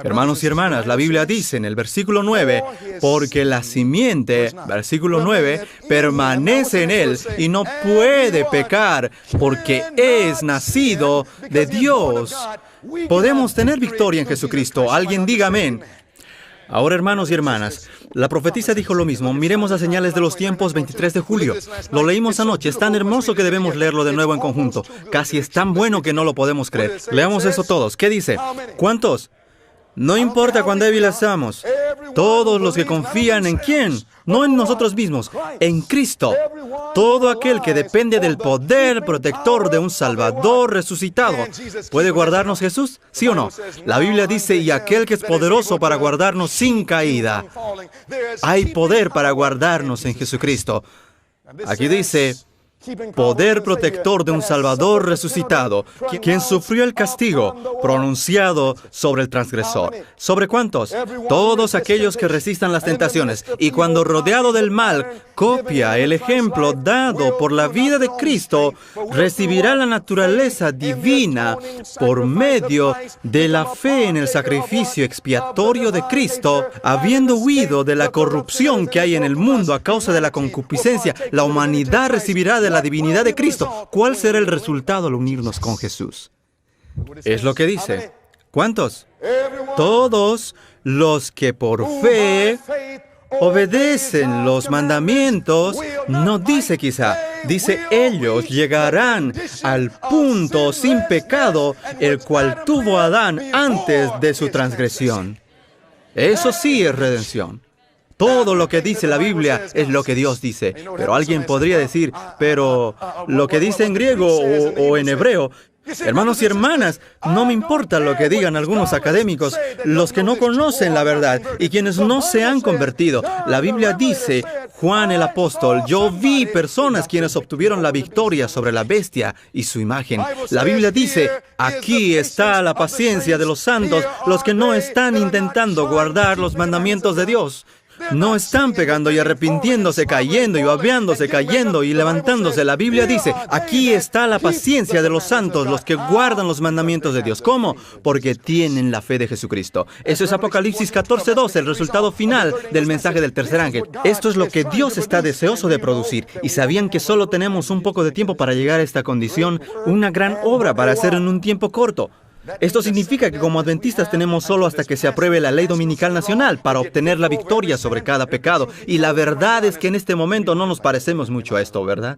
Hermanos y hermanas, la Biblia dice en el versículo 9, porque la simiente, versículo 9, permanece en él y no puede pecar porque es nacido de Dios. Podemos tener victoria en Jesucristo. Alguien diga amén. Ahora, hermanos y hermanas, La profetisa dijo lo mismo. Miremos las señales de los tiempos, 23 de julio. Lo leímos anoche. Es tan hermoso que debemos leerlo de nuevo en conjunto. Casi es tan bueno que no lo podemos creer. Leamos eso todos. ¿Qué dice? ¿Cuántos? No importa cuán débiles seamos. Todos los que confían en ¿quién? No en nosotros mismos, en Cristo. Todo aquel que depende del poder protector de un Salvador resucitado. ¿Puede guardarnos Jesús? ¿Sí o no? La Biblia dice, y aquel que es poderoso para guardarnos sin caída. Hay poder para guardarnos en Jesucristo. Aquí dice, poder protector de un Salvador resucitado, quien sufrió el castigo pronunciado sobre el transgresor. ¿Sobre cuántos? Todos aquellos que resistan las tentaciones, y cuando rodeado del mal, copia el ejemplo dado por la vida de Cristo, recibirá la naturaleza divina por medio de la fe en el sacrificio expiatorio de Cristo. Habiendo huido de la corrupción que hay en el mundo a causa de la concupiscencia, la humanidad recibirá de la divinidad de Cristo. ¿Cuál será el resultado al unirnos con Jesús? Es lo que dice. ¿Cuántos? Todos los que por fe obedecen los mandamientos. No dice quizá, dice ellos llegarán al punto sin pecado, el cual tuvo Adán antes de su transgresión. Eso sí es redención. Todo lo que dice la Biblia es lo que Dios dice. Pero alguien podría decir, pero lo que dice en griego o en hebreo. Hermanos y hermanas, no me importa lo que digan algunos académicos, los que no conocen la verdad y quienes no se han convertido. La Biblia dice, Juan el apóstol, yo vi personas quienes obtuvieron la victoria sobre la bestia y su imagen. La Biblia dice, aquí está la paciencia de los santos, los que no están intentando guardar los mandamientos de Dios. No están pegando y arrepintiéndose, cayendo y babeándose, cayendo y levantándose. La Biblia dice, aquí está la paciencia de los santos, los que guardan los mandamientos de Dios. ¿Cómo? Porque tienen la fe de Jesucristo. Eso es Apocalipsis 14:2, el resultado final del mensaje del tercer ángel. Esto es lo que Dios está deseoso de producir. Y sabían que solo tenemos un poco de tiempo para llegar a esta condición, una gran obra para hacer en un tiempo corto. Esto significa que como adventistas tenemos solo hasta que se apruebe la ley dominical nacional para obtener la victoria sobre cada pecado. Y la verdad es que en este momento no nos parecemos mucho a esto, ¿verdad?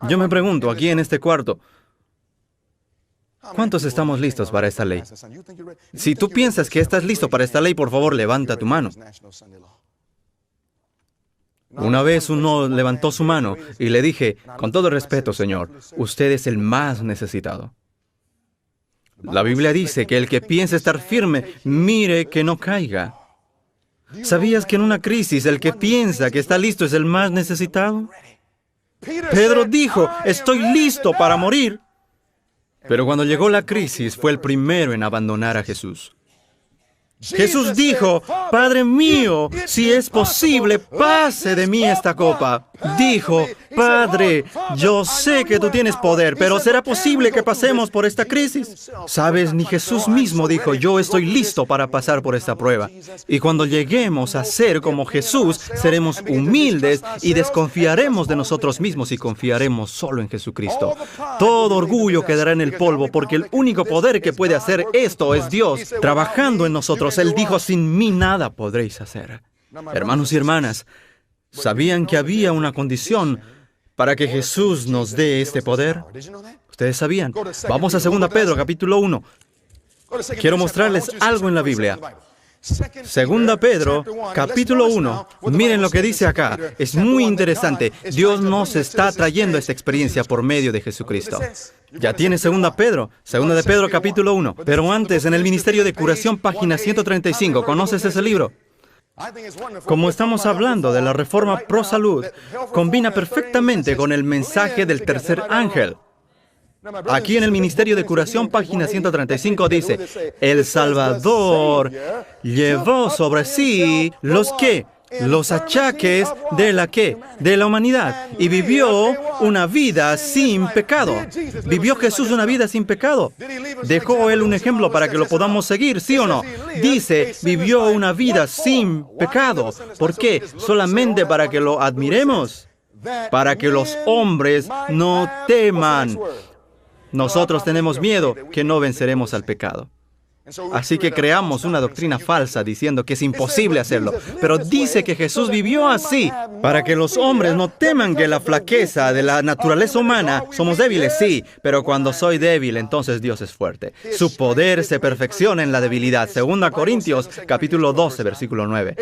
Yo me pregunto, aquí en este cuarto, ¿cuántos estamos listos para esta ley? Si tú piensas que estás listo para esta ley, por favor, levanta tu mano. Una vez uno levantó su mano y le dije, con todo respeto, Señor, usted es el más necesitado. La Biblia dice que el que piensa estar firme, mire que no caiga. ¿Sabías que en una crisis el que piensa que está listo es el más necesitado? Pedro dijo, estoy listo para morir. Pero cuando llegó la crisis, fue el primero en abandonar a Jesús. Jesús dijo, Padre mío, si es posible, pase de mí esta copa. Dijo, Padre, yo sé que tú tienes poder, pero ¿será posible que pasemos por esta crisis? ¿Sabes? Ni Jesús mismo dijo, yo estoy listo para pasar por esta prueba. Y cuando lleguemos a ser como Jesús, seremos humildes y desconfiaremos de nosotros mismos y confiaremos solo en Jesucristo. Todo orgullo quedará en el polvo, porque el único poder que puede hacer esto es Dios, trabajando en nosotros. Él dijo, sin mí nada podréis hacer. Hermanos y hermanas, ¿sabían que había una condición para que Jesús nos dé este poder? ¿Ustedes sabían? Vamos a 2 Pedro, capítulo 1. Quiero mostrarles algo en la Biblia. 2 Pedro, capítulo 1. Miren lo que dice acá. Es muy interesante. Dios nos está trayendo esta experiencia por medio de Jesucristo. Ya tiene 2 Pedro, 2 de Pedro, capítulo 1. Pero antes, en el Ministerio de Curación, página 135. ¿Conoces ese libro? Como estamos hablando de la reforma pro salud, combina perfectamente con el mensaje del tercer ángel. Aquí en el Ministerio de Curación, página 135, dice, el Salvador llevó sobre sí los ¿qué? Los achaques de la ¿qué? De la humanidad. Y vivió una vida sin pecado. ¿Vivió Jesús una vida sin pecado? ¿Dejó Él un ejemplo para que lo podamos seguir, sí o no? Dice, vivió una vida sin pecado. ¿Por qué? Solamente para que lo admiremos. Para que los hombres no teman. Nosotros tenemos miedo que no venceremos al pecado. Así que creamos una doctrina falsa diciendo que es imposible hacerlo. Pero dice que Jesús vivió así para que los hombres no teman que la flaqueza de la naturaleza humana, somos débiles, sí, pero cuando soy débil, entonces Dios es fuerte. Su poder se perfecciona en la debilidad. 2 Corintios, capítulo 12, versículo 9.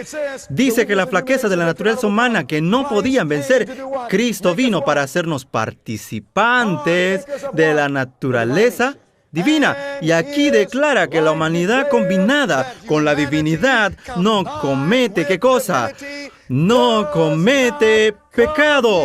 Dice que la flaqueza de la naturaleza humana que no podían vencer, Cristo vino para hacernos participantes de la naturaleza divina. Y aquí declara que la humanidad combinada con la divinidad no comete, ¿qué cosa? No comete pecado.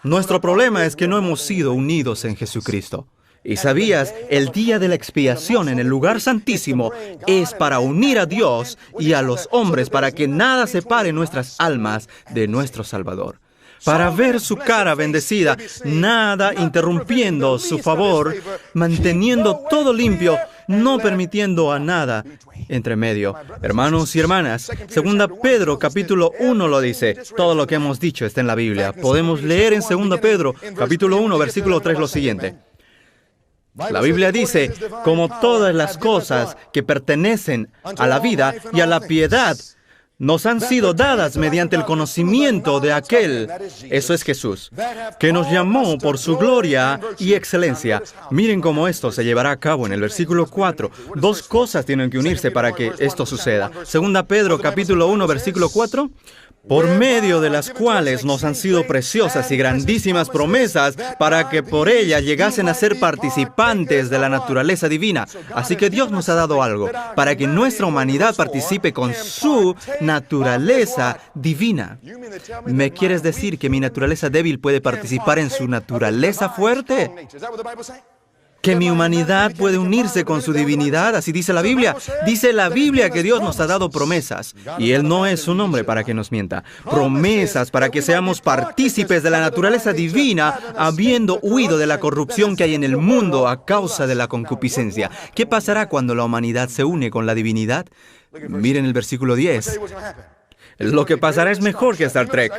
Nuestro problema es que no hemos sido unidos en Jesucristo. Y sabías, el día de la expiación en el lugar santísimo es para unir a Dios y a los hombres para que nada separe nuestras almas de nuestro Salvador. Para ver su cara bendecida, nada interrumpiendo su favor, manteniendo todo limpio, no permitiendo a nada entre medio. Hermanos y hermanas, 2 Pedro capítulo 1 lo dice. Todo lo que hemos dicho está en la Biblia. Podemos leer en 2 Pedro capítulo 1 versículo 3 lo siguiente. La Biblia dice, como todas las cosas que pertenecen a la vida y a la piedad, nos han sido dadas mediante el conocimiento de aquel, eso es Jesús, que nos llamó por su gloria y excelencia. Miren cómo esto se llevará a cabo en el versículo 4. Dos cosas tienen que unirse para que esto suceda. 2 Pedro capítulo 1 versículo 4. Por medio de las cuales nos han sido preciosas y grandísimas promesas para que por ellas llegasen a ser participantes de la naturaleza divina. Así que Dios nos ha dado algo para que nuestra humanidad participe con su naturaleza divina. ¿Me quieres decir que mi naturaleza débil puede participar en su naturaleza fuerte? ¿Que mi humanidad puede unirse con su divinidad? Así dice la Biblia. Dice la Biblia que Dios nos ha dado promesas. Y Él no es un hombre para que nos mienta. Promesas para que seamos partícipes de la naturaleza divina, habiendo huido de la corrupción que hay en el mundo a causa de la concupiscencia. ¿Qué pasará cuando la humanidad se une con la divinidad? Miren el versículo 10. Lo que pasará es mejor que Star Trek.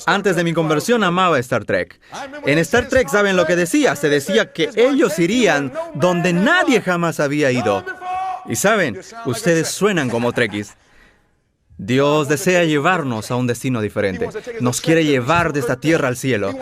Antes de mi conversión amaba Star Trek. En Star Trek, ¿saben lo que decía? Se decía que ellos irían donde nadie jamás había ido. Y saben, ustedes suenan como Trekkies. Dios desea llevarnos a un destino diferente. Nos quiere llevar de esta tierra al cielo.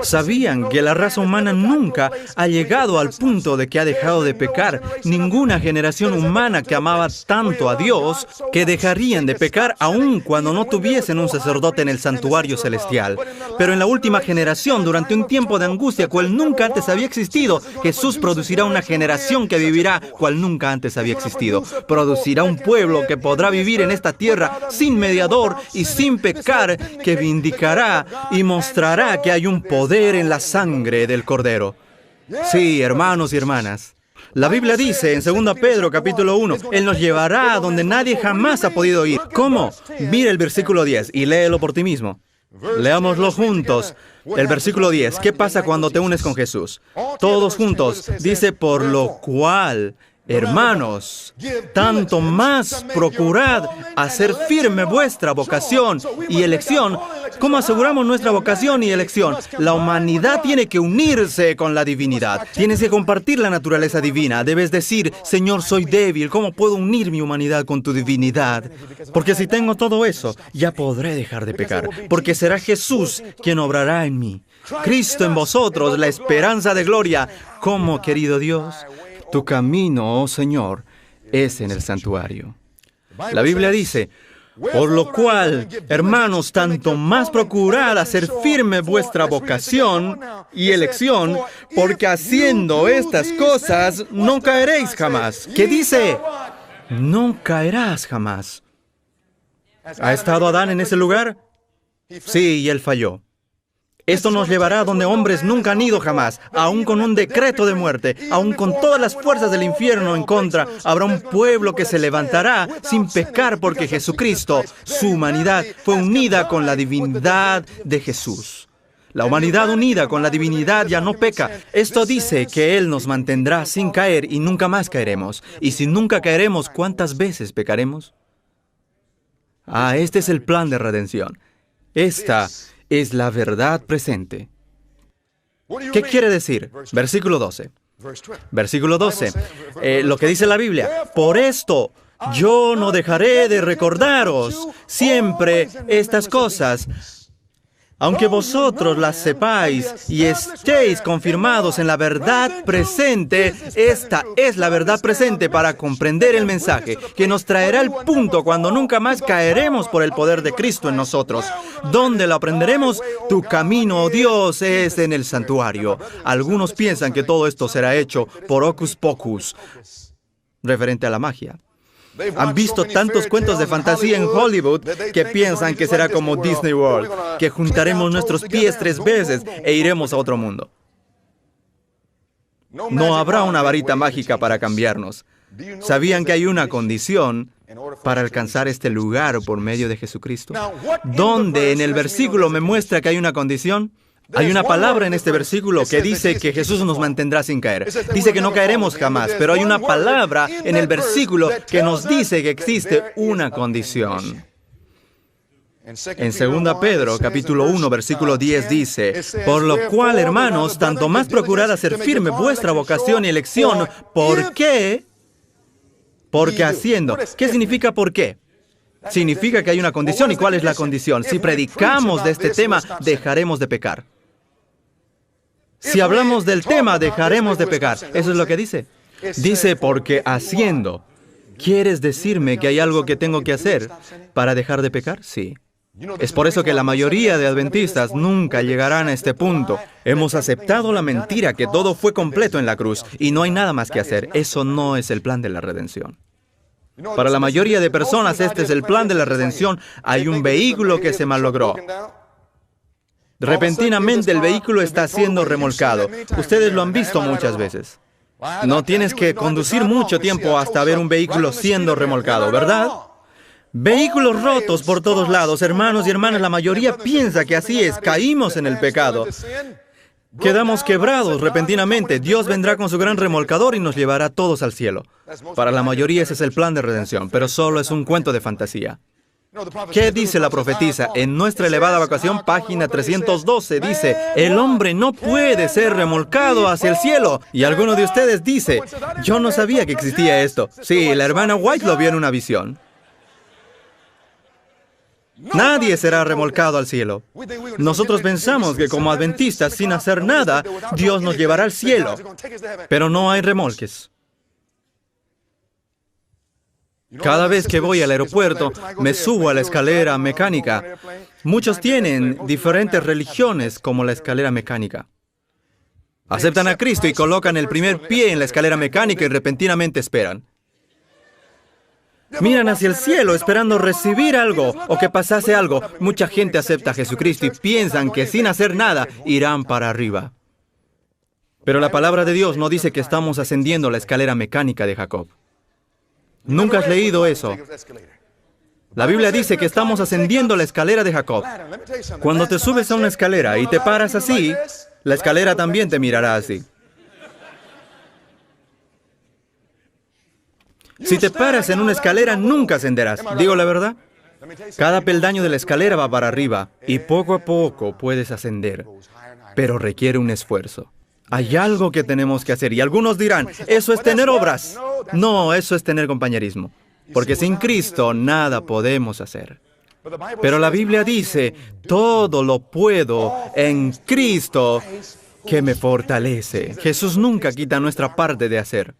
¿Sabían que la raza humana nunca ha llegado al punto de que ha dejado de pecar? Ninguna generación humana que amaba tanto a Dios que dejarían de pecar aun cuando no tuviesen un sacerdote en el santuario celestial. Pero en la última generación, durante un tiempo de angustia cual nunca antes había existido, Jesús producirá una generación que vivirá cual nunca antes había existido. Producirá un pueblo que podrá vivir en esta tierra sin mediador y sin pecar, que vindicará y mostrará que hay un poder en la sangre del Cordero. Sí, hermanos y hermanas. La Biblia dice en 2 Pedro capítulo 1, Él nos llevará a donde nadie jamás ha podido ir. ¿Cómo? Mira el versículo 10 y léelo por ti mismo. Leámoslo juntos. El versículo 10. ¿Qué pasa cuando te unes con Jesús? Todos juntos. Dice, por lo cual, hermanos, tanto más procurad hacer firme vuestra vocación y elección. ¿Cómo aseguramos nuestra vocación y elección? La humanidad tiene que unirse con la divinidad. Tienes que compartir la naturaleza divina. Debes decir, Señor, soy débil. ¿Cómo puedo unir mi humanidad con tu divinidad? Porque si tengo todo eso, ya podré dejar de pecar. Porque será Jesús quien obrará en mí. Cristo en vosotros, la esperanza de gloria. ¿Cómo, querido Dios? Tu camino, oh Señor, es en el santuario. La Biblia dice, por lo cual, hermanos, tanto más procurad hacer firme vuestra vocación y elección, porque haciendo estas cosas no caeréis jamás. ¿Qué dice? No caerás jamás. ¿Ha estado Adán en ese lugar? Sí, y él falló. Esto nos llevará a donde hombres nunca han ido jamás, aún con un decreto de muerte, aún con todas las fuerzas del infierno en contra. Habrá un pueblo que se levantará sin pecar porque Jesucristo, su humanidad, fue unida con la divinidad de Jesús. La humanidad unida con la divinidad ya no peca. Esto dice que Él nos mantendrá sin caer y nunca más caeremos. Y si nunca caeremos, ¿cuántas veces pecaremos? Este es el plan de redención. Esta es la verdad presente. ¿Qué quiere decir? Versículo 12. Versículo 12. Lo que dice la Biblia. Por esto, yo no dejaré de recordaros siempre estas cosas, aunque vosotros las sepáis y estéis confirmados en la verdad presente. Esta es la verdad presente para comprender el mensaje, que nos traerá el punto cuando nunca más caeremos por el poder de Cristo en nosotros. ¿Dónde lo aprenderemos? Tu camino, oh Dios, es en el santuario. Algunos piensan que todo esto será hecho por hocus pocus, referente a la magia. Han visto tantos cuentos de fantasía en Hollywood que piensan que será como Disney World, que juntaremos nuestros pies 3 veces e iremos a otro mundo. No habrá una varita mágica para cambiarnos. ¿Sabían que hay una condición para alcanzar este lugar por medio de Jesucristo? ¿Dónde en el versículo me muestra que hay una condición? Hay una palabra en este versículo que dice que Jesús nos mantendrá sin caer. Dice que no caeremos jamás, pero hay una palabra en el versículo que nos dice que existe una condición. En 2 Pedro, capítulo 1, versículo 10 dice, por lo cual, hermanos, tanto más procurad hacer firme vuestra vocación y elección. ¿Por qué? Porque haciendo. ¿Qué significa por qué? Significa que hay una condición. ¿Y cuál es la condición? Si predicamos de este tema, dejaremos de pecar. Si hablamos del tema, dejaremos de pecar. Eso es lo que dice. Dice, porque haciendo. ¿Quieres decirme que hay algo que tengo que hacer para dejar de pecar? Sí. Es por eso que la mayoría de adventistas nunca llegarán a este punto. Hemos aceptado la mentira que todo fue completo en la cruz y no hay nada más que hacer. Eso no es el plan de la redención. Para la mayoría de personas, este es el plan de la redención. Hay un vehículo que se malogró. Repentinamente el vehículo está siendo remolcado. Ustedes lo han visto muchas veces. No tienes que conducir mucho tiempo hasta ver un vehículo siendo remolcado, ¿verdad? Vehículos rotos por todos lados. Hermanos y hermanas, la mayoría piensa que así es. Caímos en el pecado. Quedamos quebrados repentinamente. Dios vendrá con su gran remolcador y nos llevará todos al cielo. Para la mayoría ese es el plan de redención, pero solo es un cuento de fantasía. ¿Qué dice la profetisa? En nuestra elevada vocación, página 312, dice, el hombre no puede ser remolcado hacia el cielo. Y alguno de ustedes dice, yo no sabía que existía esto. Sí, la hermana White lo vio en una visión. Nadie será remolcado al cielo. Nosotros pensamos que como adventistas, sin hacer nada, Dios nos llevará al cielo. Pero no hay remolques. Cada vez que voy al aeropuerto, me subo a la escalera mecánica. Muchos tienen diferentes religiones como la escalera mecánica. Aceptan a Cristo y colocan el primer pie en la escalera mecánica y repentinamente esperan. Miran hacia el cielo esperando recibir algo o que pasase algo. Mucha gente acepta a Jesucristo y piensan que sin hacer nada irán para arriba. Pero la palabra de Dios no dice que estamos ascendiendo la escalera mecánica de Jacob. ¿Nunca has leído eso? La Biblia dice que estamos ascendiendo la escalera de Jacob. Cuando te subes a una escalera y te paras así, la escalera también te mirará así. Si te paras en una escalera, nunca ascenderás. ¿Digo la verdad? Cada peldaño de la escalera va para arriba y poco a poco puedes ascender, pero requiere un esfuerzo. Hay algo que tenemos que hacer y algunos dirán, eso es tener obras. No, eso es tener compañerismo, porque sin Cristo nada podemos hacer. Pero la Biblia dice, todo lo puedo en Cristo que me fortalece. Jesús nunca quita nuestra parte de hacer.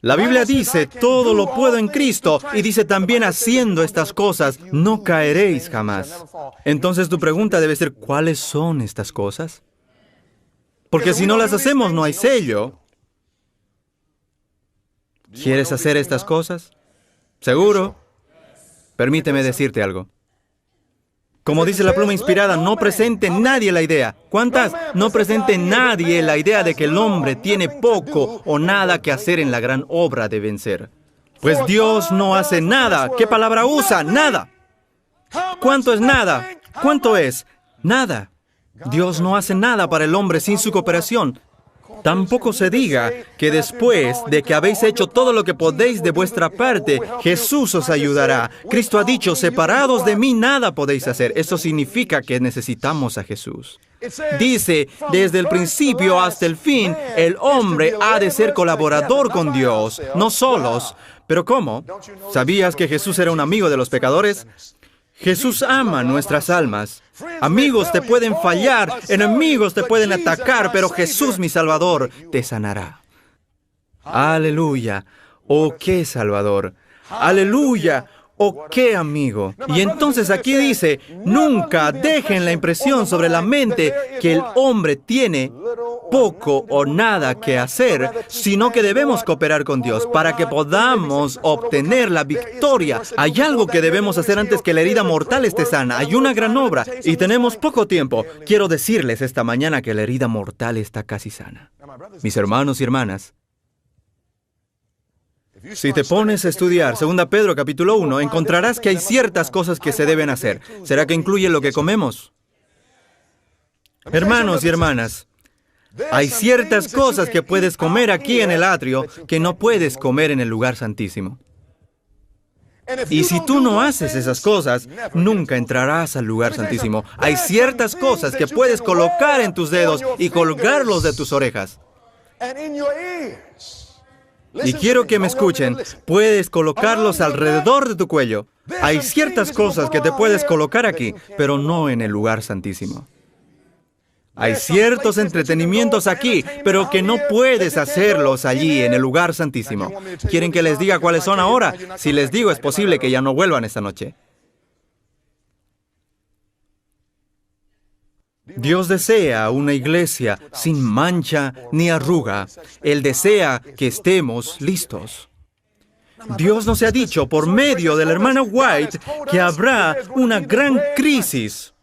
La Biblia dice, todo lo puedo en Cristo, y dice también, haciendo estas cosas, no caeréis jamás. Entonces tu pregunta debe ser, ¿cuáles son estas cosas? Porque si no las hacemos, no hay sello. ¿Quieres hacer estas cosas? ¿Seguro? Permíteme decirte algo. Como dice la pluma inspirada, no presente nadie la idea. ¿Cuántas? No presente nadie la idea de que el hombre tiene poco o nada que hacer en la gran obra de vencer. Pues Dios no hace nada. ¿Qué palabra usa? Nada. ¿Cuánto es nada? ¿Cuánto es? Nada. Dios no hace nada para el hombre sin su cooperación. Tampoco se diga que después de que habéis hecho todo lo que podéis de vuestra parte, Jesús os ayudará. Cristo ha dicho, separados de mí nada podéis hacer. Eso significa que necesitamos a Jesús. Dice, desde el principio hasta el fin, el hombre ha de ser colaborador con Dios, no solos. ¿Pero cómo? ¿Sabías que Jesús era un amigo de los pecadores? Jesús ama nuestras almas. Amigos te pueden fallar, enemigos te pueden atacar, pero Jesús, mi Salvador, te sanará. Aleluya. Oh, qué Salvador. Aleluya. ¡Oh, qué amigo! Y entonces aquí dice, nunca dejen la impresión sobre la mente que el hombre tiene poco o nada que hacer, sino que debemos cooperar con Dios para que podamos obtener la victoria. Hay algo que debemos hacer antes que la herida mortal esté sana. Hay una gran obra y tenemos poco tiempo. Quiero decirles esta mañana que la herida mortal está casi sana. Mis hermanos y hermanas, si te pones a estudiar 2 Pedro capítulo 1, encontrarás que hay ciertas cosas que se deben hacer. ¿Será que incluye lo que comemos? Hermanos y hermanas, hay ciertas cosas que puedes comer aquí en el atrio que no puedes comer en el lugar santísimo. Y si tú no haces esas cosas, nunca entrarás al lugar santísimo. Hay ciertas cosas que puedes colocar en tus dedos y colgarlos de tus orejas. Y quiero que me escuchen, puedes colocarlos alrededor de tu cuello. Hay ciertas cosas que te puedes colocar aquí, pero no en el lugar santísimo. Hay ciertos entretenimientos aquí, pero que no puedes hacerlos allí en el lugar santísimo. ¿Quieren que les diga cuáles son ahora? Si les digo, es posible que ya no vuelvan esta noche. Dios desea una iglesia sin mancha ni arruga. Él desea que estemos listos. Dios nos ha dicho por medio de la hermana White que habrá una gran crisis.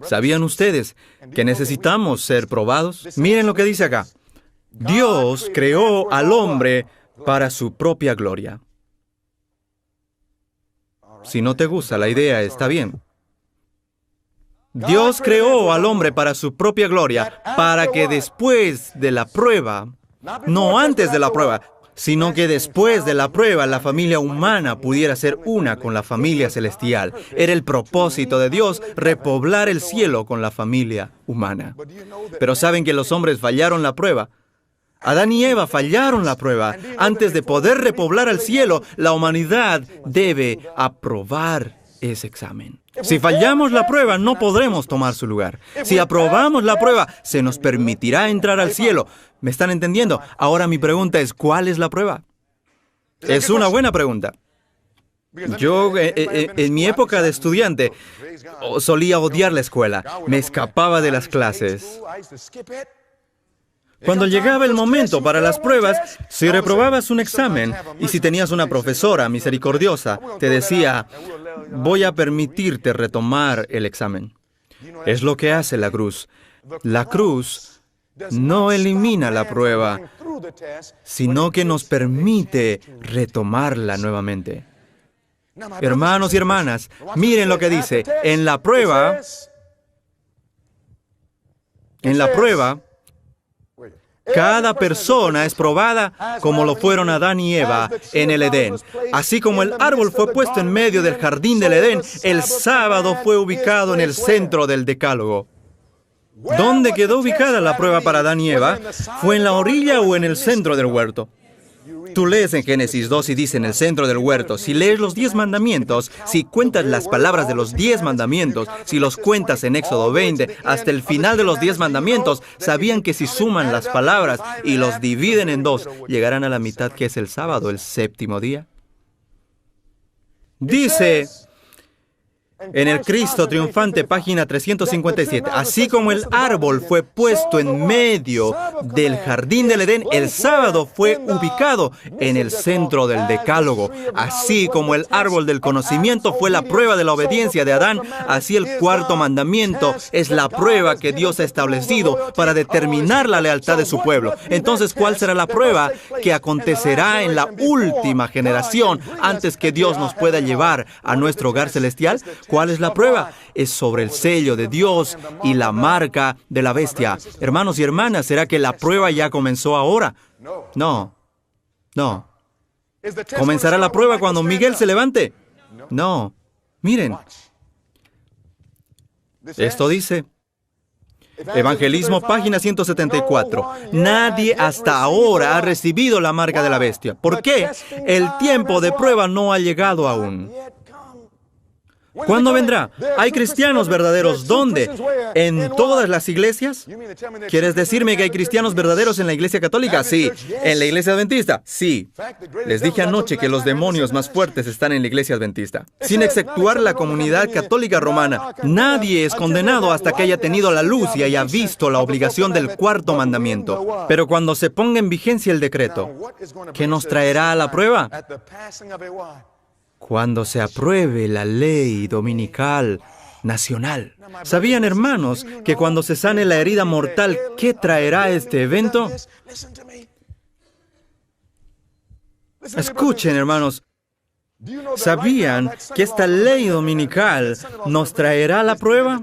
¿Sabían ustedes que necesitamos ser probados? Miren lo que dice acá. Dios creó al hombre para su propia gloria. Si no te gusta la idea, está bien. Dios creó al hombre para su propia gloria, para que después de la prueba, no antes de la prueba, sino que después de la prueba la familia humana pudiera ser una con la familia celestial. Era el propósito de Dios, repoblar el cielo con la familia humana. Pero ¿saben que los hombres fallaron la prueba? Adán y Eva fallaron la prueba. Antes de poder repoblar el cielo, la humanidad debe aprobar ese examen. Si fallamos la prueba, no podremos tomar su lugar. Si aprobamos la prueba, se nos permitirá entrar al cielo. ¿Me están entendiendo? Ahora mi pregunta es, ¿cuál es la prueba? Es una buena pregunta. Yo, en mi época de estudiante, solía odiar la escuela. Me escapaba de las clases. Cuando llegaba el momento para las pruebas, si reprobabas un examen y si tenías una profesora misericordiosa, te decía, voy a permitirte retomar el examen. Es lo que hace la cruz. La cruz no elimina la prueba, sino que nos permite retomarla nuevamente. Hermanos y hermanas, miren lo que dice. En la prueba, cada persona es probada como lo fueron Adán y Eva en el Edén. Así como el árbol fue puesto en medio del jardín del Edén, el sábado fue ubicado en el centro del decálogo. ¿Dónde quedó ubicada la prueba para Adán y Eva? ¿Fue en la orilla o en el centro del huerto? Tú lees en Génesis 2 y dice en el centro del huerto. Si lees los 10 mandamientos, si cuentas las palabras de los 10 mandamientos, si los cuentas en Éxodo 20, hasta el final de los 10 mandamientos, ¿sabían que si suman las palabras y los dividen en 2, llegarán a la mitad que es el sábado, el séptimo día? Dice en el Cristo Triunfante, página 357, así como el árbol fue puesto en medio del jardín del Edén, el sábado fue ubicado en el centro del decálogo. Así como el árbol del conocimiento fue la prueba de la obediencia de Adán, así el cuarto mandamiento es la prueba que Dios ha establecido para determinar la lealtad de su pueblo. Entonces, ¿cuál será la prueba que acontecerá en la última generación antes que Dios nos pueda llevar a nuestro hogar celestial? ¿Cuál es la prueba? Es sobre el sello de Dios y la marca de la bestia. Hermanos y hermanas, ¿será que la prueba ya comenzó ahora? No. ¿Comenzará la prueba cuando Miguel se levante? No. Miren. Esto dice, Evangelismo, página 174. Nadie hasta ahora ha recibido la marca de la bestia. ¿Por qué? El tiempo de prueba no ha llegado aún. ¿Cuándo vendrá? ¿Hay cristianos verdaderos dónde? ¿En todas las iglesias? ¿Quieres decirme que hay cristianos verdaderos en la iglesia católica? Sí. ¿En la iglesia adventista? Sí. Les dije anoche que los demonios más fuertes están en la iglesia adventista. Sin exceptuar la comunidad católica romana, nadie es condenado hasta que haya tenido la luz y haya visto la obligación del cuarto mandamiento. Pero cuando se ponga en vigencia el decreto, ¿qué nos traerá a la prueba? Cuando se apruebe la ley dominical nacional. ¿Sabían, hermanos, que cuando se sane la herida mortal, qué traerá este evento? Escuchen, hermanos. ¿Sabían que esta ley dominical nos traerá la prueba?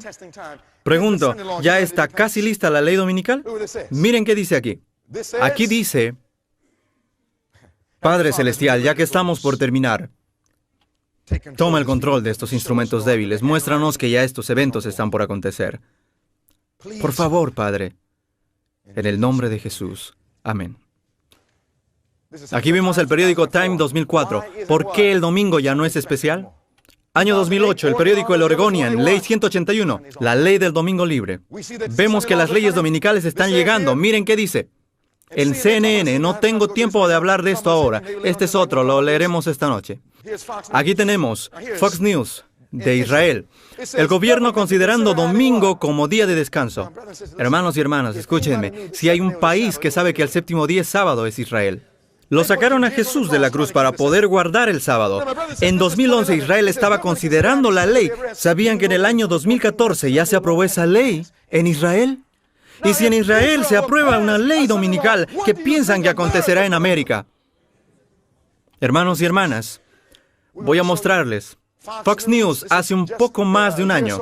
Pregunto, ¿ya está casi lista la ley dominical? Miren qué dice aquí. Aquí dice, Padre Celestial, ya que estamos por terminar, toma el control de estos instrumentos débiles. Muéstranos que ya estos eventos están por acontecer. Por favor, Padre, en el nombre de Jesús. Amén. Aquí vimos el periódico Time 2004. ¿Por qué el domingo ya no es especial? Año 2008, el periódico El Oregonian, Ley 181, la ley del domingo libre. Vemos que las leyes dominicales están llegando. Miren qué dice. En CNN, no tengo tiempo de hablar de esto ahora. Este es otro, lo leeremos esta noche. Aquí tenemos Fox News de Israel. El gobierno considerando domingo como día de descanso. Hermanos y hermanas, escúchenme. Si hay un país que sabe que el séptimo día es sábado, es Israel. Lo sacaron a Jesús de la cruz para poder guardar el sábado. En 2011 Israel estaba considerando la ley. ¿Sabían que en el año 2014 ya se aprobó esa ley en Israel? Y si en Israel se aprueba una ley dominical, ¿qué piensan que acontecerá en América? Hermanos y hermanas, voy a mostrarles. Fox News hace un poco más de un año,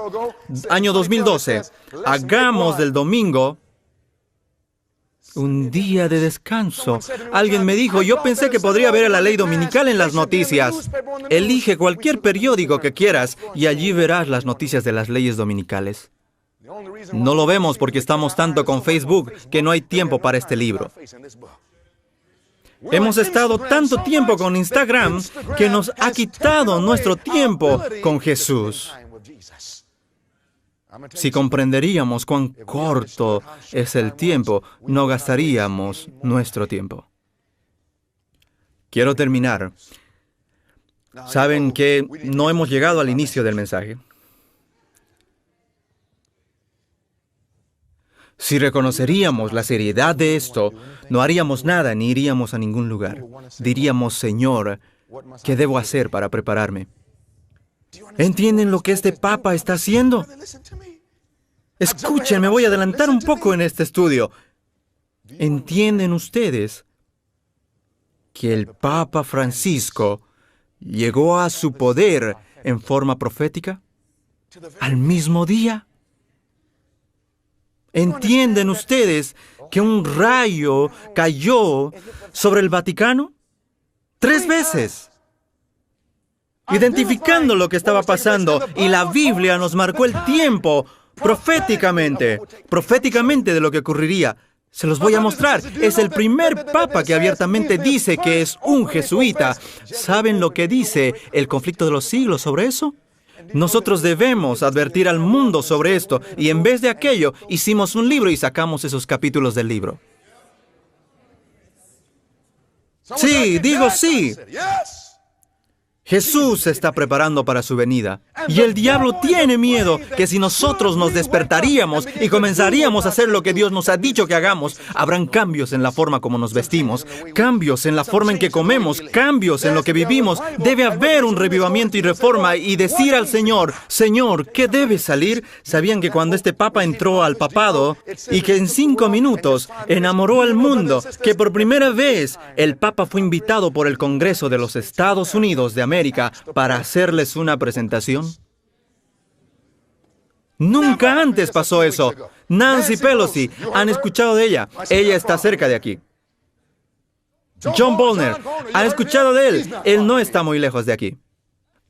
año 2012, hagamos del domingo un día de descanso. Alguien me dijo, yo pensé que podría ver la ley dominical en las noticias. Elige cualquier periódico que quieras y allí verás las noticias de las leyes dominicales. No lo vemos porque estamos tanto con Facebook que no hay tiempo para este libro. Hemos estado tanto tiempo con Instagram que nos ha quitado nuestro tiempo con Jesús. Si comprenderíamos cuán corto es el tiempo, no gastaríamos nuestro tiempo. Quiero terminar. Saben que no hemos llegado al inicio del mensaje. Si reconoceríamos la seriedad de esto, no haríamos nada ni iríamos a ningún lugar. Diríamos, Señor, ¿qué debo hacer para prepararme? ¿Entienden lo que este Papa está haciendo? Escuchen, me voy a adelantar un poco en este estudio. ¿Entienden ustedes que el Papa Francisco llegó a su poder en forma profética al mismo día? ¿Entienden ustedes que un rayo cayó sobre el Vaticano? 3 veces. Identificando lo que estaba pasando, y la Biblia nos marcó el tiempo proféticamente de lo que ocurriría. Se los voy a mostrar. Es el primer papa que abiertamente dice que es un jesuita. ¿Saben lo que dice el conflicto de los siglos sobre eso? Nosotros debemos advertir al mundo sobre esto, y en vez de aquello, hicimos un libro y sacamos esos capítulos del libro. Sí, digo sí. Jesús se está preparando para su venida. Y el diablo tiene miedo que si nosotros nos despertaríamos y comenzaríamos a hacer lo que Dios nos ha dicho que hagamos, habrán cambios en la forma como nos vestimos, cambios en la forma en que comemos, cambios en lo que vivimos. Debe haber un revivamiento y reforma y decir al Señor, Señor, ¿qué debe salir? ¿Sabían que cuando este Papa entró al papado y que en 5 minutos enamoró al mundo, que por primera vez el Papa fue invitado por el Congreso de los Estados Unidos de América para hacerles una presentación? Nunca antes pasó eso. Nancy Pelosi, ¿han escuchado de ella? Ella está cerca de aquí. John Bolner, ¿han escuchado de él? Él no está muy lejos de aquí.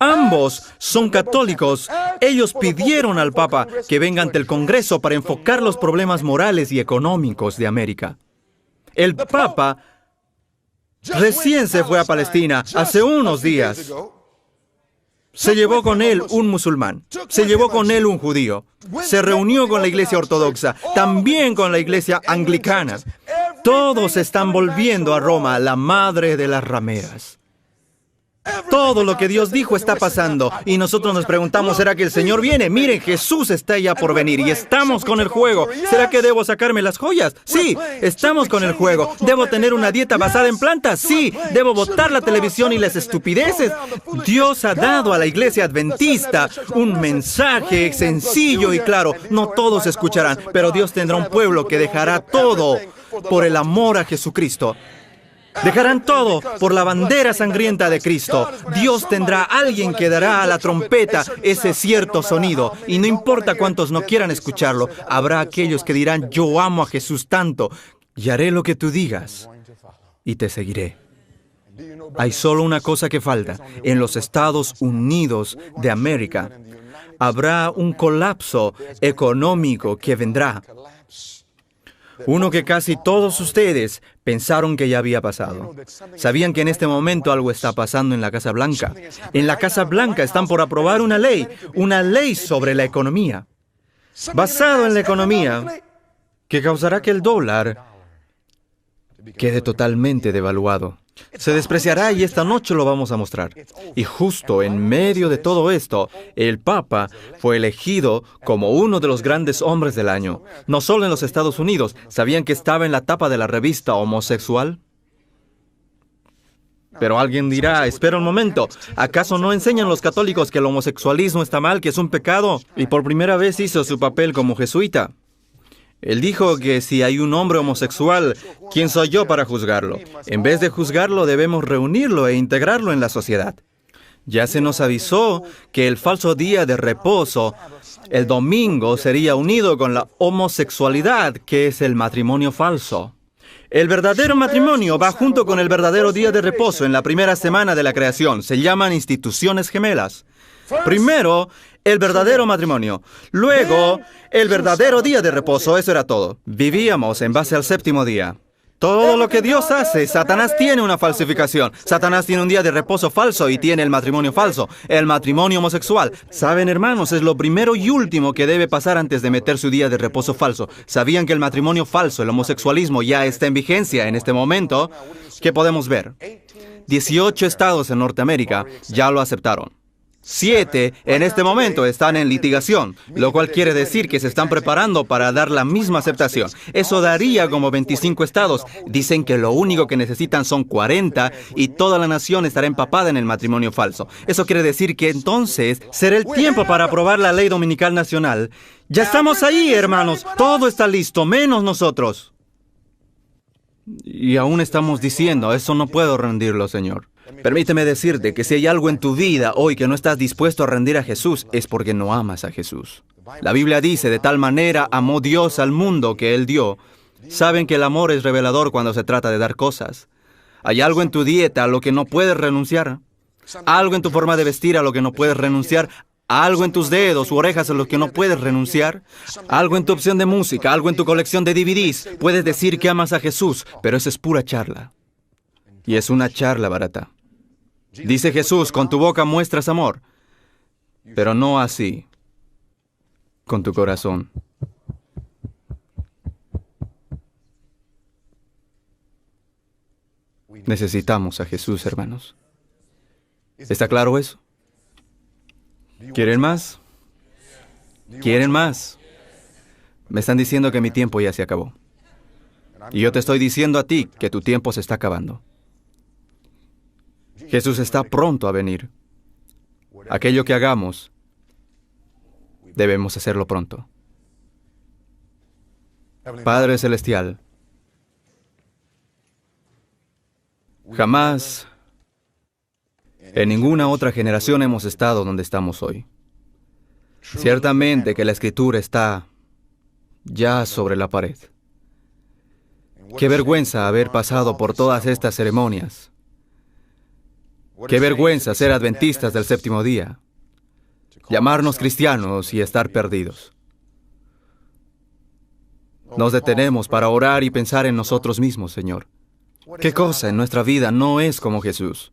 Ambos son católicos. Ellos pidieron al Papa que venga ante el Congreso para enfocar los problemas morales y económicos de América. El Papa recién se fue a Palestina hace unos días. Se llevó con él un musulmán, se llevó con él un judío, se reunió con la iglesia ortodoxa, también con la iglesia anglicana. Todos están volviendo a Roma, la madre de las rameras. Todo lo que Dios dijo está pasando y nosotros nos preguntamos, ¿será que el Señor viene? Miren, Jesús está ya por venir y estamos con el juego. ¿Será que debo sacarme las joyas? Sí, estamos con el juego. ¿Debo tener una dieta basada en plantas? Sí. ¿Debo botar la televisión y las estupideces? Dios ha dado a la iglesia adventista un mensaje sencillo y claro. No todos escucharán, pero Dios tendrá un pueblo que dejará todo por el amor a Jesucristo. Dejarán todo por la bandera sangrienta de Cristo. Dios tendrá a alguien que dará a la trompeta ese cierto sonido. Y no importa cuántos no quieran escucharlo, habrá aquellos que dirán, yo amo a Jesús tanto, y haré lo que tú digas, y te seguiré. Hay solo una cosa que falta. En los Estados Unidos de América habrá un colapso económico que vendrá. Uno que casi todos ustedes pensaron que ya había pasado. Sabían que en este momento algo está pasando en la Casa Blanca. En la Casa Blanca están por aprobar una ley sobre la economía, basado en la economía, que causará que el dólar quede totalmente devaluado. Se despreciará y esta noche lo vamos a mostrar. Y justo en medio de todo esto, el Papa fue elegido como uno de los grandes hombres del año. No solo en los Estados Unidos. ¿Sabían que estaba en la tapa de la revista Homosexual? Pero alguien dirá, espera un momento, ¿acaso no enseñan los católicos que el homosexualismo está mal, que es un pecado? Y por primera vez hizo su papel como jesuita. Él dijo que si hay un hombre homosexual, ¿quién soy yo para juzgarlo? En vez de juzgarlo, debemos reunirlo e integrarlo en la sociedad. Ya se nos avisó que el falso día de reposo, el domingo, sería unido con la homosexualidad, que es el matrimonio falso. El verdadero matrimonio va junto con el verdadero día de reposo en la primera semana de la creación. Se llaman instituciones gemelas. Primero, el verdadero matrimonio. Luego, el verdadero día de reposo. Eso era todo. Vivíamos en base al séptimo día. Todo lo que Dios hace, Satanás tiene una falsificación. Satanás tiene un día de reposo falso y tiene el matrimonio falso, el matrimonio homosexual. ¿Saben, hermanos? Es lo primero y último que debe pasar antes de meter su día de reposo falso. ¿Sabían que el matrimonio falso, el homosexualismo, ya está en vigencia en este momento? ¿Qué podemos ver? 18 estados en Norteamérica ya lo aceptaron. 7 en este momento están en litigación, lo cual quiere decir que se están preparando para dar la misma aceptación. Eso daría como 25 estados. Dicen que lo único que necesitan son 40 y toda la nación estará empapada en el matrimonio falso. Eso quiere decir que entonces será el tiempo para aprobar la ley dominical nacional. Ya estamos ahí, hermanos. Todo está listo, menos nosotros. Y aún estamos diciendo, eso no puedo rendirlo, Señor. Permíteme decirte que si hay algo en tu vida hoy que no estás dispuesto a rendir a Jesús, es porque no amas a Jesús. La Biblia dice, de tal manera amó Dios al mundo que Él dio. Saben que el amor es revelador cuando se trata de dar cosas. Hay algo en tu dieta a lo que no puedes renunciar. Algo en tu forma de vestir a lo que no puedes renunciar. Algo en tus dedos u orejas a lo que no puedes renunciar. Algo en tu opción de música, algo en tu colección de DVDs. Puedes decir que amas a Jesús, pero eso es pura charla. Y es una charla barata. Dice Jesús, con tu boca muestras amor, pero no así con tu corazón. Necesitamos a Jesús, hermanos. ¿Está claro eso? ¿Quieren más? ¿Quieren más? Me están diciendo que mi tiempo ya se acabó. Y yo te estoy diciendo a ti que tu tiempo se está acabando. Jesús está pronto a venir. Aquello que hagamos, debemos hacerlo pronto. Padre Celestial, jamás en ninguna otra generación hemos estado donde estamos hoy. Ciertamente que la Escritura está ya sobre la pared. Qué vergüenza haber pasado por todas estas ceremonias. Qué vergüenza ser adventistas del séptimo día, llamarnos cristianos y estar perdidos. Nos detenemos para orar y pensar en nosotros mismos, Señor. ¿Qué cosa en nuestra vida no es como Jesús?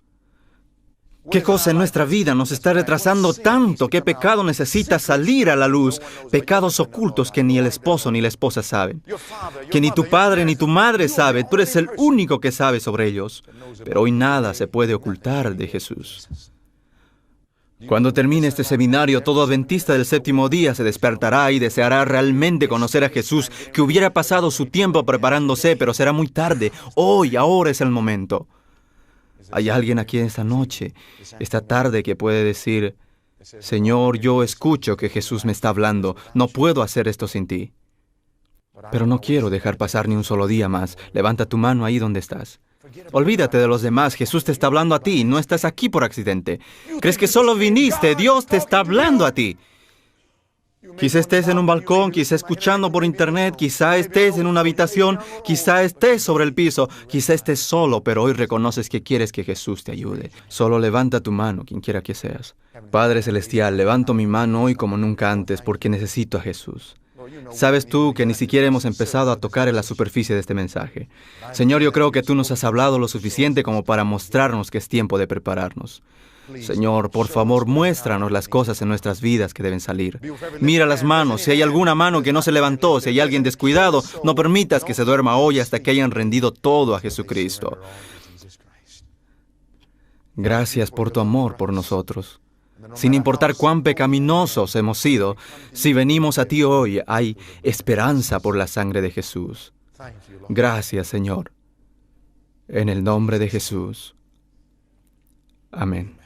¿Qué cosa en nuestra vida nos está retrasando tanto? ¿Qué pecado necesita salir a la luz? Pecados ocultos que ni el esposo ni la esposa saben. Que ni tu padre ni tu madre sabe. Tú eres el único que sabe sobre ellos. Pero hoy nada se puede ocultar de Jesús. Cuando termine este seminario, todo adventista del séptimo día se despertará y deseará realmente conocer a Jesús, que hubiera pasado su tiempo preparándose, pero será muy tarde. Hoy, ahora es el momento. ¿Hay alguien aquí esta noche, esta tarde, que puede decir: Señor, yo escucho que Jesús me está hablando, no puedo hacer esto sin ti? Pero no quiero dejar pasar ni un solo día más. Levanta tu mano ahí donde estás. Olvídate de los demás, Jesús te está hablando a ti, no estás aquí por accidente. ¿Crees que solo viniste? Dios te está hablando a ti. Quizá estés en un balcón, quizá escuchando por internet, quizá estés en una habitación, quizá estés sobre el piso, quizá estés solo, pero hoy reconoces que quieres que Jesús te ayude. Solo levanta tu mano, quien quiera que seas. Padre Celestial, levanto mi mano hoy como nunca antes porque necesito a Jesús. Sabes tú que ni siquiera hemos empezado a tocar en la superficie de este mensaje. Señor, yo creo que tú nos has hablado lo suficiente como para mostrarnos que es tiempo de prepararnos. Señor, por favor, muéstranos las cosas en nuestras vidas que deben salir. Mira las manos, si hay alguna mano que no se levantó, si hay alguien descuidado, no permitas que se duerma hoy hasta que hayan rendido todo a Jesucristo. Gracias por tu amor por nosotros. Sin importar cuán pecaminosos hemos sido, si venimos a ti hoy, hay esperanza por la sangre de Jesús. Gracias, Señor. En el nombre de Jesús. Amén.